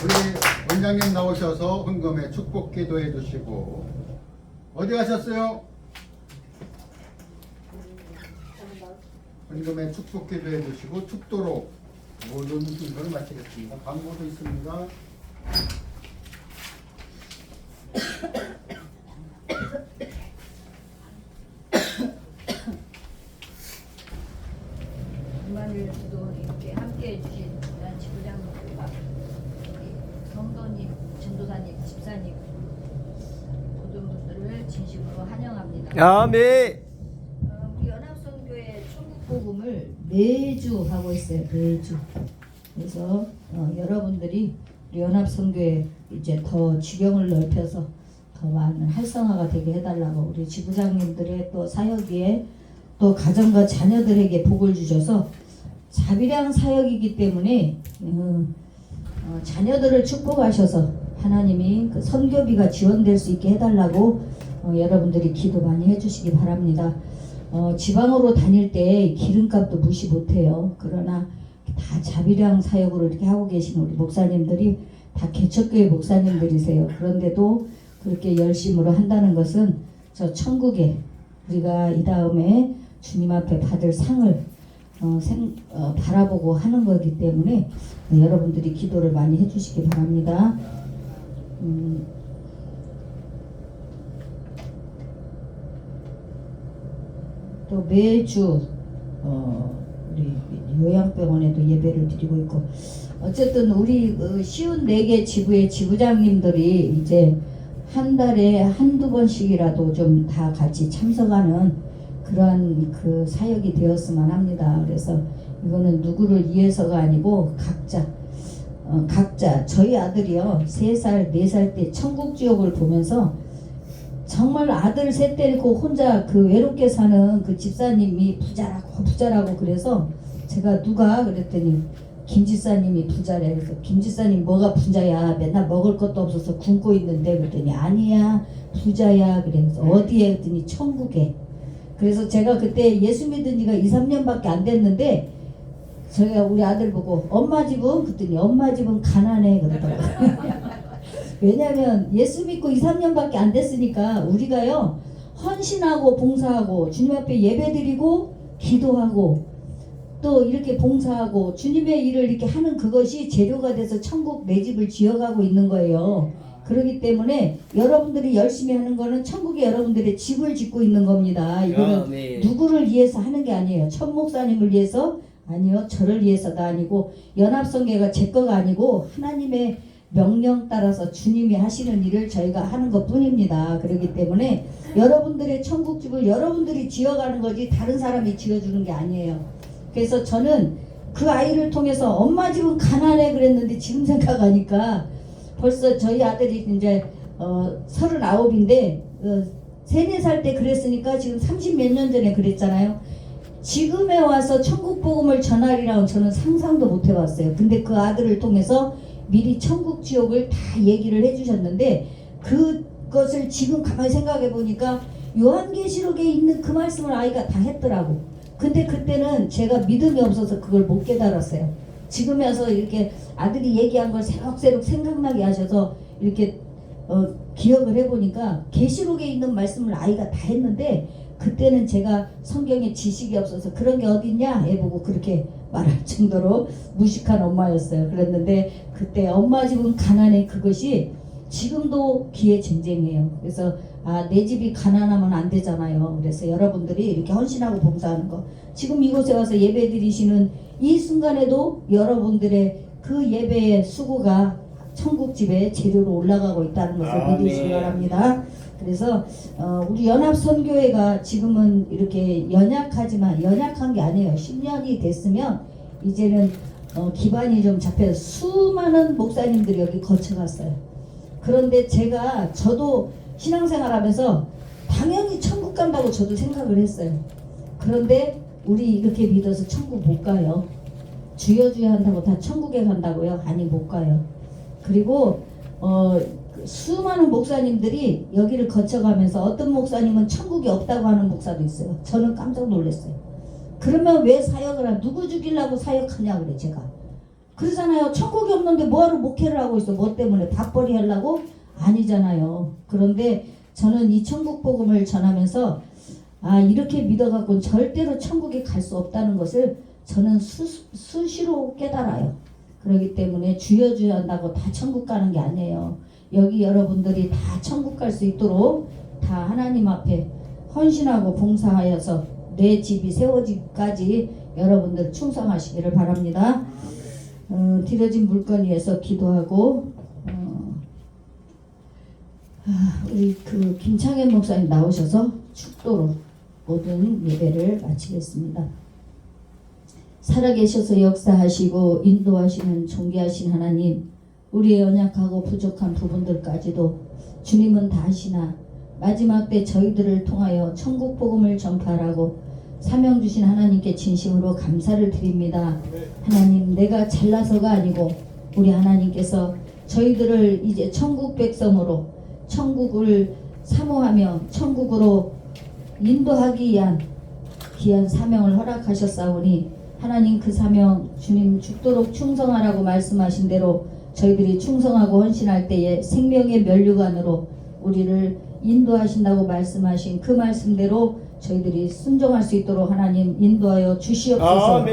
B: 우리 원장님 나오셔서 헌금에 축복 기도해 주시고 어디 가셨어요? 헌금에 축복 기도해 주시고 축도로 모든 순서를 마치겠습니다. 광고도 있습니다.
C: 주말에도 이렇게 함께 해주신 지부장님과 성도님, 전도사님, 집사님 모든 분들을 진심으로 환영합니다.
F: 아멘.
C: 우리 연합선교회 천국복음을 매주 하고 있어요. 매주. 그래서 여러분들이 우리 연합선교회 이제 더 지경을 넓혀서 더 많은 활성화가 되게 해달라고 우리 지부장님들의 또 사역에 또 가정과 자녀들에게 복을 주셔서 자비량 사역이기 때문에 자녀들을 축복하셔서 하나님이 그 선교비가 지원될 수 있게 해달라고 여러분들이 기도 많이 해주시기 바랍니다. 지방으로 다닐 때 기름값도 무시 못해요. 그러나 다 자비량 사역으로 이렇게 하고 계신 우리 목사님들이 다 개척교회 목사님들이세요. 그런데도 그렇게 열심으로 한다는 것은 저 천국에 우리가 이 다음에 주님 앞에 받을 상을 바라보고 하는 거기 때문에 여러분들이 기도를 많이 해주시기 바랍니다. 또 매주 우리 요양병원에도 예배를 드리고 있고 어쨌든 우리 쉬운 4개 지부의 지부장님들이 이제 한 달에 한두 번씩이라도 좀 다 같이 참석하는 그러한 그 사역이 되었으면 합니다. 그래서 이거는 누구를 위해서가 아니고 각자 저희 아들이요 3살 4살 때 천국지옥을 보면서 정말 아들 셋 데리고 혼자 그 외롭게 사는 그 집사님이 부자라고 그래서 제가 누가 그랬더니 김집사님이 부자래. 그래서 김집사님 뭐가 부자야? 맨날 먹을 것도 없어서 굶고 있는데 그랬더니 아니야 부자야. 그래서 어디에? 그랬더니 천국에. 그래서 제가 그때 예수 믿은 지가 2, 3년밖에 안 됐는데 제가 우리 아들 보고 엄마 집은? 그랬더니 엄마 집은 가난해 그러더라고요. 왜냐면 예수 믿고 2, 3년밖에 안 됐으니까 우리가요 헌신하고 봉사하고 주님 앞에 예배드리고 기도하고 또 이렇게 봉사하고 주님의 일을 이렇게 하는 그것이 재료가 돼서 천국 내 집을 지어가고 있는 거예요. 그렇기 때문에 여러분들이 열심히 하는 거는 천국에 여러분들의 집을 짓고 있는 겁니다. 이거는 누구를 위해서 하는 게 아니에요. 천 목사님을 위해서 아니요. 저를 위해서도 아니고 연합성계가 제 거가 아니고 하나님의 명령 따라서 주님이 하시는 일을 저희가 하는 것 뿐입니다. 그렇기 때문에 여러분들의 천국집을 여러분들이 지어가는 거지 다른 사람이 지어주는 게 아니에요. 그래서 저는 그 아이를 통해서 엄마 집은 가난해 그랬는데 지금 생각하니까 벌써 저희 아들이 이제 39인데 3, 4살 때 그랬으니까 지금 30몇 년 전에 그랬잖아요. 지금에 와서 천국 복음을 전하리라고 저는 상상도 못 해봤어요. 근데 그 아들을 통해서 미리 천국 지옥을 다 얘기를 해주셨는데 그것을 지금 가만히 생각해 보니까 요한계시록에 있는 그 말씀을 아이가 다 했더라고. 근데 그때는 제가 믿음이 없어서 그걸 못 깨달았어요. 지금 와서 이렇게 아들이 얘기한 걸 새록새록 생각나게 하셔서 이렇게 기억을 해보니까 계시록에 있는 말씀을 아이가 다 했는데 그때는 제가 성경에 지식이 없어서 그런 게 어딨냐 해보고 그렇게 말할 정도로 무식한 엄마였어요. 그랬는데 그때 엄마 집은 가난해 그것이 지금도 기회쟁쟁이에요. 그래서 내 집이 가난하면 안 되잖아요. 그래서 여러분들이 이렇게 헌신하고 봉사하는 거 지금 이곳에 와서 예배 드리시는 이 순간에도 여러분들의 그 예배의 수고가 천국집에 재료로 올라가고 있다는 것을 믿으시기 바랍니다. 그래서 우리 연합선교회가 지금은 이렇게 연약하지만 연약한 게 아니에요. 10년이 됐으면 이제는 기반이 좀 잡혀서 수많은 목사님들이 여기 거쳐갔어요. 그런데 저도 신앙생활하면서 당연히 천국 간다고 저도 생각을 했어요. 그런데 우리 이렇게 믿어서 천국 못 가요. 주여 주여 한다고 다 천국에 간다고요? 아니 못 가요. 그리고 수많은 목사님들이 여기를 거쳐가면서 어떤 목사님은 천국이 없다고 하는 목사도 있어요. 저는 깜짝 놀랐어요. 그러면 왜 사역을 하냐? 누구 죽이려고 사역하냐 그래 제가. 그러잖아요. 천국이 없는데 뭐하러 목회를 하고 있어? 뭐 때문에 밥벌이 하려고? 아니잖아요. 그런데 저는 이 천국 복음을 전하면서 이렇게 믿어갖고는 절대로 천국에 갈 수 없다는 것을 저는 수시로 깨달아요. 그렇기 때문에 주여 주여 한다고 다 천국 가는 게 아니에요. 여기 여러분들이 다 천국 갈 수 있도록 다 하나님 앞에 헌신하고 봉사하여서 내 집이 세워지기까지 여러분들 충성하시기를 바랍니다. 드려진 물건 위해서 기도하고 우리 그 김창현 목사님 나오셔서 축도로 모든 예배를 마치겠습니다. 살아계셔서 역사하시고 인도하시는 존귀하신 하나님, 우리의 연약하고 부족한 부분들까지도 주님은 다 아시나 마지막 때 저희들을 통하여 천국 복음을 전파하라고 사명 주신 하나님께 진심으로 감사를 드립니다. 하나님, 내가 잘나서가 아니고 우리 하나님께서 저희들을 이제 천국 백성으로 천국을 사모하며 천국으로 인도하기 위한 귀한 사명을 허락하셨사오니 하나님 그 사명 주님 죽도록 충성하라고 말씀하신 대로 저희들이 충성하고 헌신할 때에 생명의 면류관으로 우리를 인도하신다고 말씀하신 그 말씀대로 저희들이 순종할 수 있도록 하나님 인도하여 주시옵소서.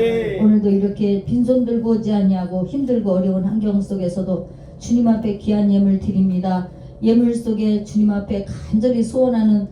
C: 오늘도 이렇게 빈손 들고 오지 아니하고 힘들고 어려운 환경 속에서도 주님 앞에 귀한 예물 드립니다. 예물 속에 주님 앞에 간절히 소원하는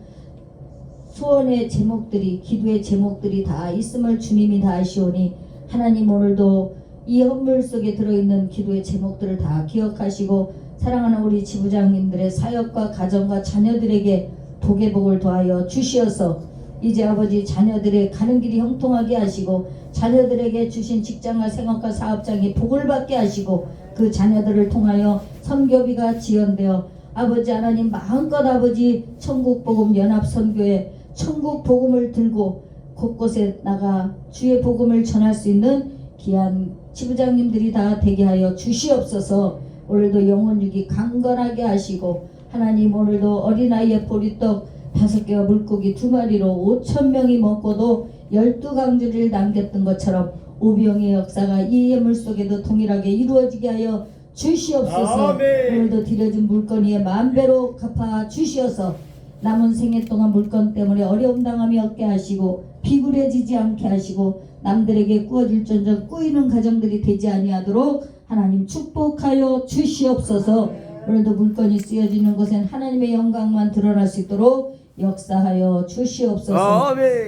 C: 소원의 제목들이 기도의 제목들이 다 있음을 주님이 다 아시오니 하나님 오늘도 이 헌물 속에 들어있는 기도의 제목들을 다 기억하시고 사랑하는 우리 지부장님들의 사역과 가정과 자녀들에게 복의 복을 더하여 주시어서 이제 아버지 자녀들의 가는 길이 형통하게 하시고 자녀들에게 주신 직장과 생업과 사업장이 복을 받게 하시고 그 자녀들을 통하여 선교비가 지연되어 아버지 하나님 마음껏 아버지 천국복음 연합선교회 천국 복음을 들고 곳곳에 나가 주의 복음을 전할 수 있는 귀한 지부장님들이 다 되게 하여 주시옵소서. 오늘도 영혼육이 강건하게 하시고 하나님 오늘도 어린아이의 보리떡 5개와 물고기 2마리로 5,000명이 먹고도 12강주를 남겼던 것처럼 오병의 역사가 이 예물 속에도 동일하게 이루어지게 하여 주시옵소서. 오늘도 드려진 물건 위에 만배로 갚아 주시어서 남은 생애 동안 물건 때문에 어려움 당함이 없게 하시고 비굴해지지 않게 하시고 남들에게 꾸어질전적 꾸이는 가정들이 되지 아니하도록 하나님 축복하여 주시옵소서. 오늘도 물건이 쓰여지는 곳엔 하나님의 영광만 드러날 수 있도록 역사하여 주시옵소서.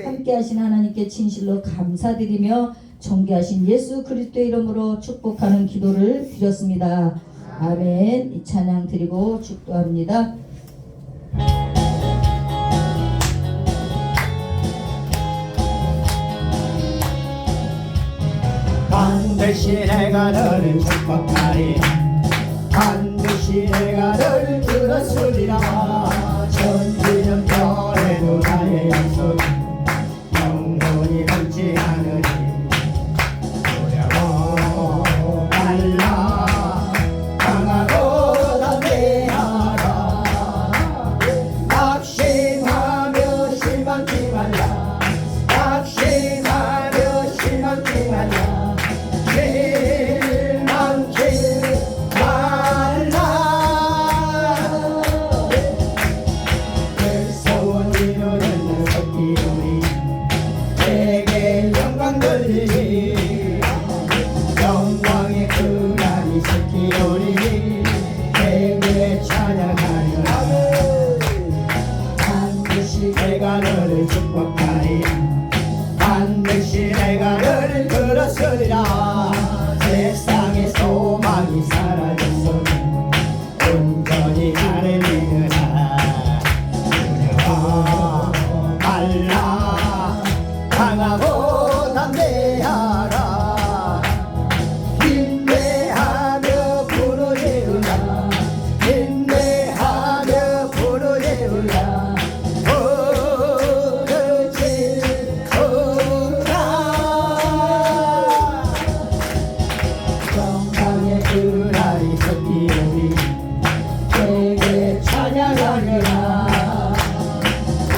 C: 함께하신 하나님께 진실로 감사드리며 존귀하신 예수 그리스도의 이름으로 축복하는 기도를 드렸습니다. 아멘. 이 찬양 드리고 축도합니다.
F: 반드시 내가 너를 축복하리 반드시 내가 너를 들었으리라 천지는 변해도 나의 약속 영원히 변치 않으리 두려워 말라 강하고 담대하라 낙심하며 실망치 말라 낙심하며 실망치 말라 실망치 말라 그 소원 이루는 새끼들이 내게 영광 돌리니 영광의 그 날이 새끼들이 내게 찬양하리라 반드시 내가 너를 축복하리 반드시 내가 너를 들었으리라 세상의 소망이 사라졌으니 온전히 나를 믿으라 두려워 말라 강하고 담대하라 인내하며 부르짖으라 인내하며 부르짖으라 영광의 그날이 새끼들이 내게 찬양하리라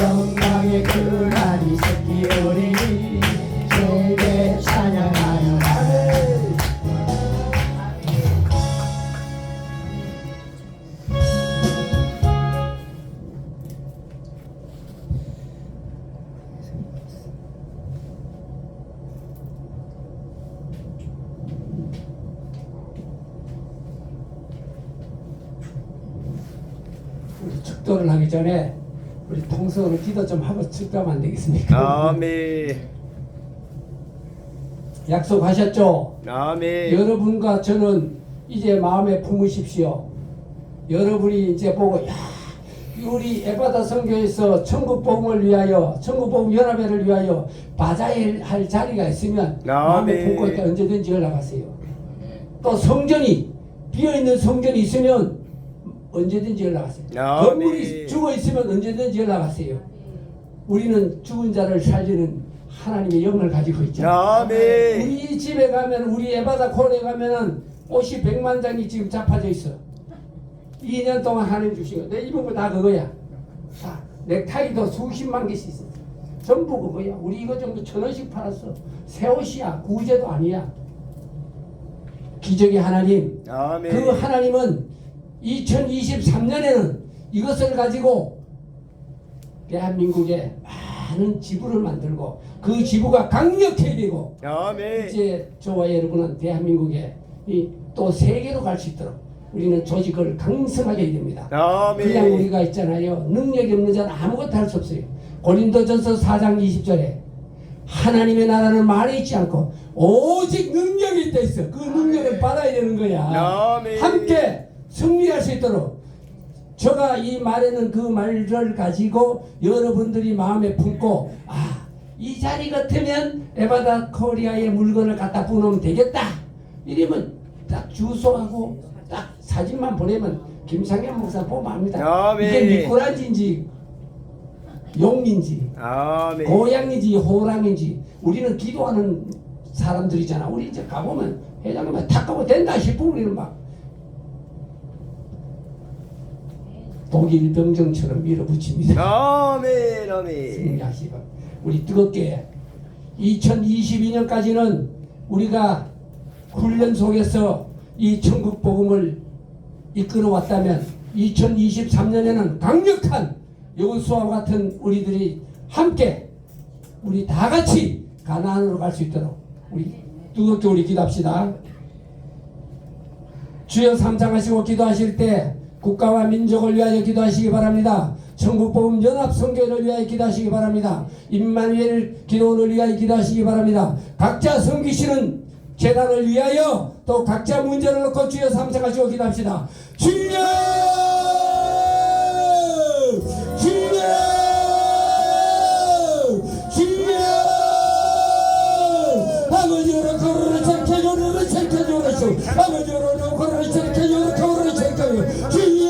F: 영광의 그날이 새끼들이 내게 찬양하리라
E: 우리 축도를 하기 전에 우리 통성으로 기도 좀 하고 축도하면 안 되겠습니까?
F: 아멘
E: 약속하셨죠?
F: 아멘
E: 여러분과 저는 이제 마음에 품으십시오. 여러분이 이제 보고 야 우리 에바다 선교에서 천국 복음을 위하여 천국 복음 연합회를 위하여 받아야 할 자리가 있으면 마음에 품고 있다 언제든지 연락하세요. 또 성전이 비어있는 성전이 있으면 언제든지 연락하세요. 건물이 죽어 있으면 언제든지 연락하세요. 우리는 죽은 자를 살리는 하나님의 영을 가지고 있잖아요. 우리 집에 가면 우리 에바다 콜에 가면은 옷이 100만 장이 지금 잡아져 있어. 2년 동안 하나님 주신 거. 내 입은 거 다 그거야. 자, 넥타이도 수십만 개씩 있어. 전부 그거야. 우리 이거 정도 1,000원씩 팔았어. 새 옷이야. 구제도 아니야. 기적의 하나님. 그 하나님은 2023년에는 이것을 가지고 대한민국에 많은 지부를 만들고 그 지부가 강력해야 되고 이제 저와 여러분은 대한민국에 또 세계로 갈 수 있도록 우리는 조직을 강성하게 해야 됩니다. 그냥 우리가 있잖아요. 능력이 없는 자는 아무것도 할 수 없어요. 고린도전서 4장 20절에 하나님의 나라는 말에 있지 않고 오직 능력이 있다 있어. 그 능력을 받아야 되는 거야. 함께 승리할 수 있도록 제가 이 말에는 그 말을 가지고 여러분들이 마음에 품고 이 자리 같으면 에바다 코리아의 물건을 갖다 부으면 되겠다. 이러면 딱 주소하고 딱 사진만 보내면 김상현 목사 보면 압니다. 이게 미꾸라지인지 용인지 고양인지 호랑인지 우리는 기도하는 사람들이잖아. 우리 이제 가보면 회장님은 탁 가고 된다 싶으면 우리는 막 독일 병정처럼 밀어붙입니다. 승리하시고 우리 뜨겁게 2022년까지는 우리가 훈련 속에서 이 천국 복음을 이끌어 왔다면 2023년에는 강력한 여호수아와 같은 우리들이 함께 우리 다 같이 가나안으로 갈 수 있도록 우리 뜨겁게 우리 기도합시다. 주여 삼창하시고 기도하실 때 국가와 민족을 위하여 기도하시기 바랍니다. 천국복음 연합선교회를 위하여 기도하시기 바랍니다. 임마누엘 기도원을 위하여 기도하시기 바랍니다. 각자 섬기시는 재단을 위하여 또 각자 문제를 놓고 주여 삼창하시고 기도합시다. 주여! 주여! 주여! 아버지로 걸어를 챙겨줘를 챙겨줘를 아버지로 걸어를 챙겨줘를 걸어를 챙겨줘 주여!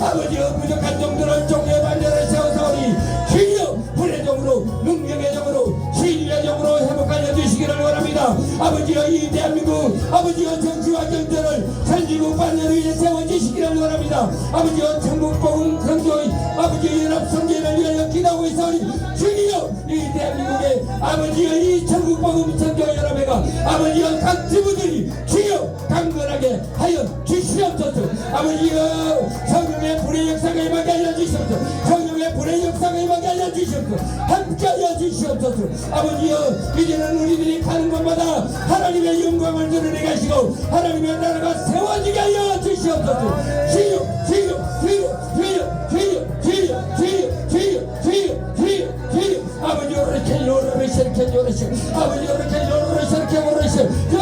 E: 아버지여 부족한 종들을 종의 반열을 세워서 우리 주여 불의 종으로 능력의 종으로 진리의 종으로 회복하여 주시기를 원합니다. 아버지여 이 대한민국 아버지여 정치와 경제를 선진국 반열을 위해 세워주시기를 원합니다. 아버지여 천국복음 선교의 아버지여 연합선교회를 위하여 기도하고 있사오니 주여 이 대한민국의 아버지여 이 천국복음 선교연합회가 아버지여 각 지부들이 주여 강건하게 하여 주시옵소서. 아버지여 성령의 불의 역사가 임하게 하여 주시옵소서. 성령의 불의 역사가 임하게 하여 주시옵소서. 함께 하여 주시옵소서. 아버지여 이제는 우리들이 가는 곳마다 하나님의 영광을 드러내 가시고 하나님의 나라가 세워지게 하여 주시옵소서. 주여 주여 주여 주여 주여 주여 주여 주여 주여 주여 주여 아버지 오르케 요르르 요르시 아버지 오르케 요르르 요르시 요르르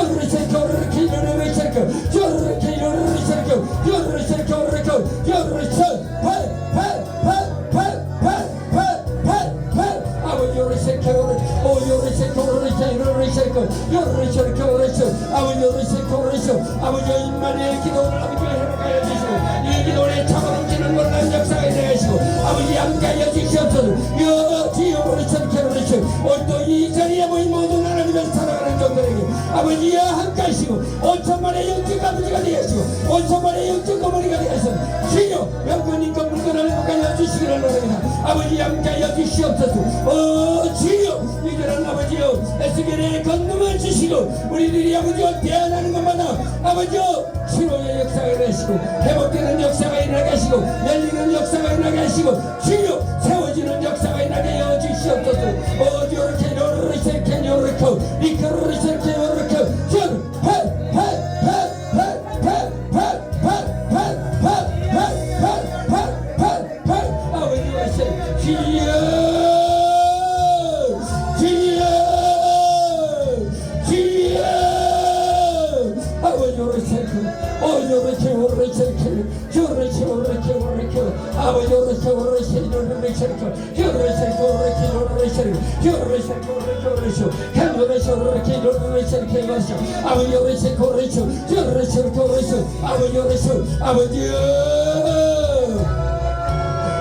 E: 요르르 요르르 요르르 요르르 요르르 요르르 아버지 오르시 요르르 오 요르시 요르르 요르르 요르르 아버지 오르시 요르르 아버지 임마누엘 기도를 아버지 회복하여 주시고 이 기도에 참음지는 놀라운 역사가 되시고 아버지 함께하여 주시옵소서. 오늘도 이 자리에 모인 모든 하나님을 사랑하는 종들에게 아버지여 함께하시고 5천만의 영적 아버지가 되시고 5천만의 영적 어머니가 되시고 주여 영권님과 물건을 행복하여 주시기를 원합니다. 아버지 함께하여 주시옵소서. 주여 이제는 아버지여 에스겔의 건능을 주시고 우리들이 아버지여 대안하는 것마다 아버지여 치료의 역사가 일어나시고 회복되는 역사가 일어나게 하시고 열리는 역사가 일어나게 하시고 주여 세워지는 역사가 일어나게 하여 주시옵소서. 요렇게 요렇게 요렇게 이렇게 요렇게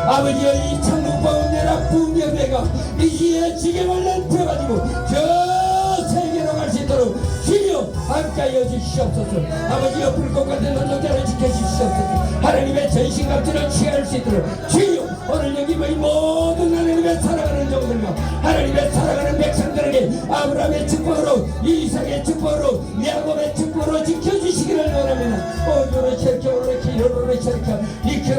E: 아버지여 이 천국복음 연합 부흥회가 이기에 지경을 넓혀가지고 저 세계로 갈 수 있도록 주여 함께하여 주시옵소서. 아버지여 불꽃 같은 노동자를 지켜주시옵소서. 하나님의 전신갑주를 취할 수 있도록 주여 오늘 여기 모인 모든 하나님의 사랑하는 종들과 하나님의 사랑하는 백성들에게 아브라함의 축복으로 이삭의 축복으로 야곱의 축복으로 지켜주시기를 원합니다. 요렇게 요렇게 요렇게 이렇게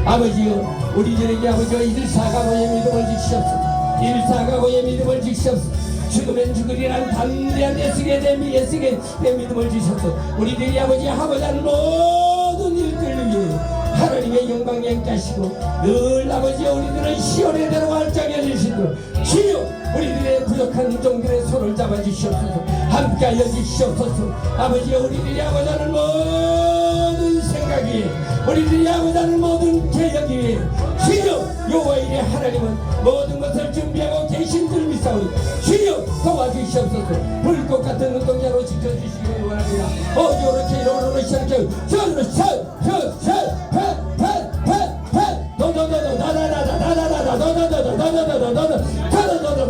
E: 아버지여 우리들에게 아버지와 일사각오의 믿음을 주시옵소서. 일사각오의 믿음을 주시옵소서. 죽으면 죽으리란 담대한 예수의 내 믿음을 주셔서 우리들이 아버지 하고자 하는 모든 일들을 위해 하나님의 영광 영가시고 늘 아버지 우리들은 시온의 대로 활짝여 주시도록 주여 우리들의 부족한 종들의 손을 잡아주시옵소서. 함께하여 주시옵소서. 아버지, 우리들이 하고자 하는 모든 생각이, 우리들이 하고자 하는 모든 계획이 주여 여호와 이레 하나님은 모든 것을 준비하고 계신 줄 믿사오니 주여 도와주시옵소서. 불꽃 같은 눈동자로 지켜주시기를 원합니다. 요렇게 요렇게 저렇게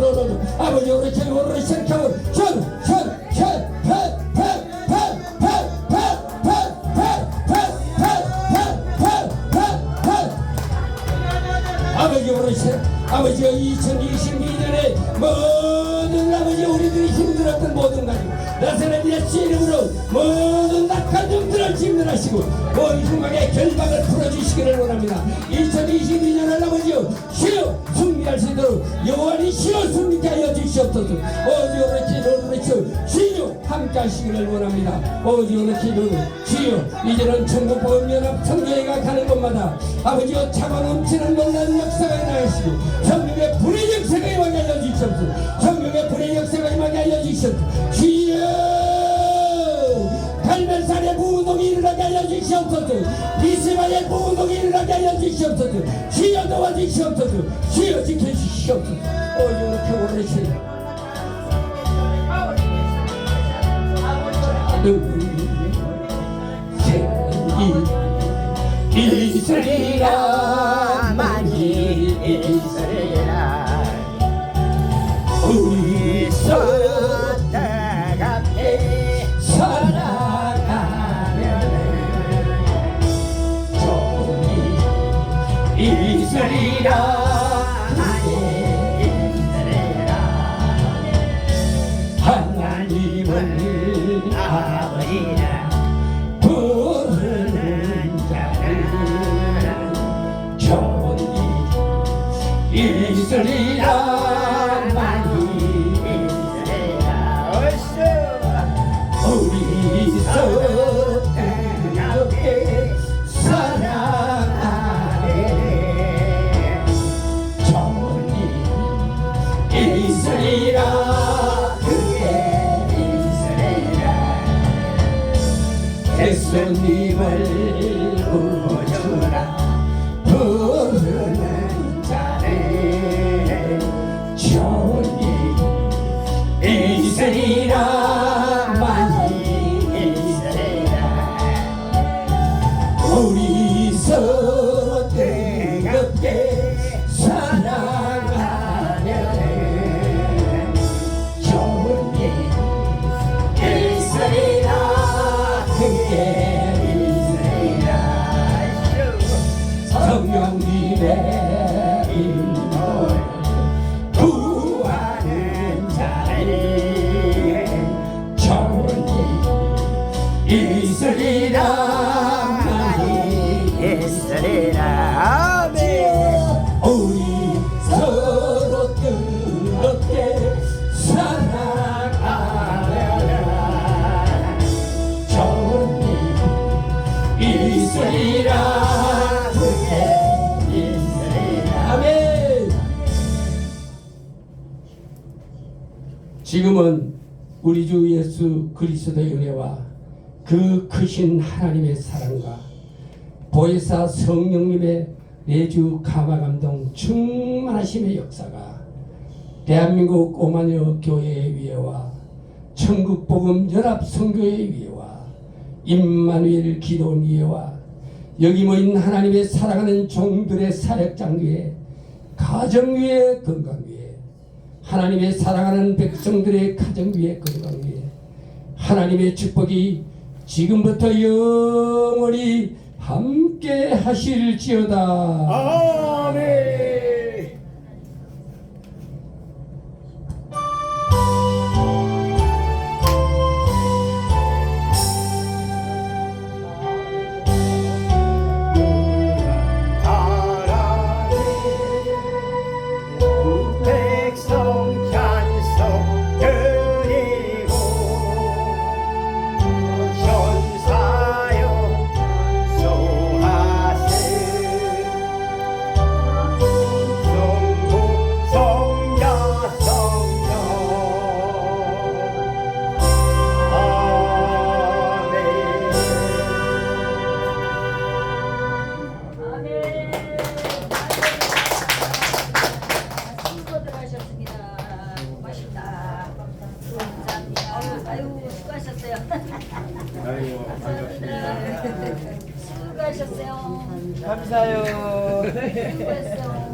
E: 저렇게 아버지 요렇게 요렇게 저렇게 아버지 오르세 아버지 2022년에 모든 아버지 우리들이 힘들었던 모든 가족 나사렛 예수 이름으로 모든 낙한 영들을 진멸하시고 온 중앙의 결박을 풀어주시기를 원합니다. 2022년을 아버지여 주여 승리할 수 있도록 여호와니 주여 승리케 하여 주시옵소서. 오지오르키 노르르치 주여 함께 하시기를 원합니다. 오지오르키 노르 주여 이제는 천국보험연합 성교회가 가는 곳마다 아버지여 차고 넘치는 놀라운 역사가 일어나시고 성령의 불의 역사가 임하게 하여 주시옵소서. 성령의 불의 역사가 임하게 하여 주시옵소서. 주여 갈멜산의 부운동이 일어나게 하여 주시옵소서. 미스바의 부운동이 일어나게 하여 주시옵소서. 주여 도와주시옵소서. 주여 지켜주시옵소서. 이렇게 오르시네.
F: 있으리라 많이 있으리라 우리 손따갑게 살아가면 좋이 있으리라 많이 있으리라 하나님을 아버지라 부르는 자는 좋이 있으리라 많이 있으리라 우리 서럽게 살아가네 좋이 있으리라 그게 있으리라 예수님을 부르라 부르는 자는 좋이 있으리라 많이 있으리라 우리 서로 뜨겁게 사랑하면 좋이 있으리라 그게 있으리라 성령님의 인도를 구하는 자는 좋이 있으리라 많이 있으리라 아멘 우리 서로 뜨겁게 사랑하면 좋이 있으리라 그게 있으리라 아멘. 지금은 우리 주 예수 그리스도의 은혜와 그 크신 하나님의 사랑과 보혜사 성령님의 내주 감화감동 충만하심의 역사가 대한민국 오마녀 교회의 위에와 천국복음 연합 선교의 위에와 임마누엘 기도원 위에와 여기 모인 하나님의 사랑하는 종들의 사역장 위에 가정 위에 건강 위에 하나님의 사랑하는 백성들의 가정 위에 건강 위에 하나님의 축복이 지금부터 영원히 함께 하실지어다 아멘.
C: 감사합니다. 수고하셨어요.
D: 감사해요.
C: 수고했어요.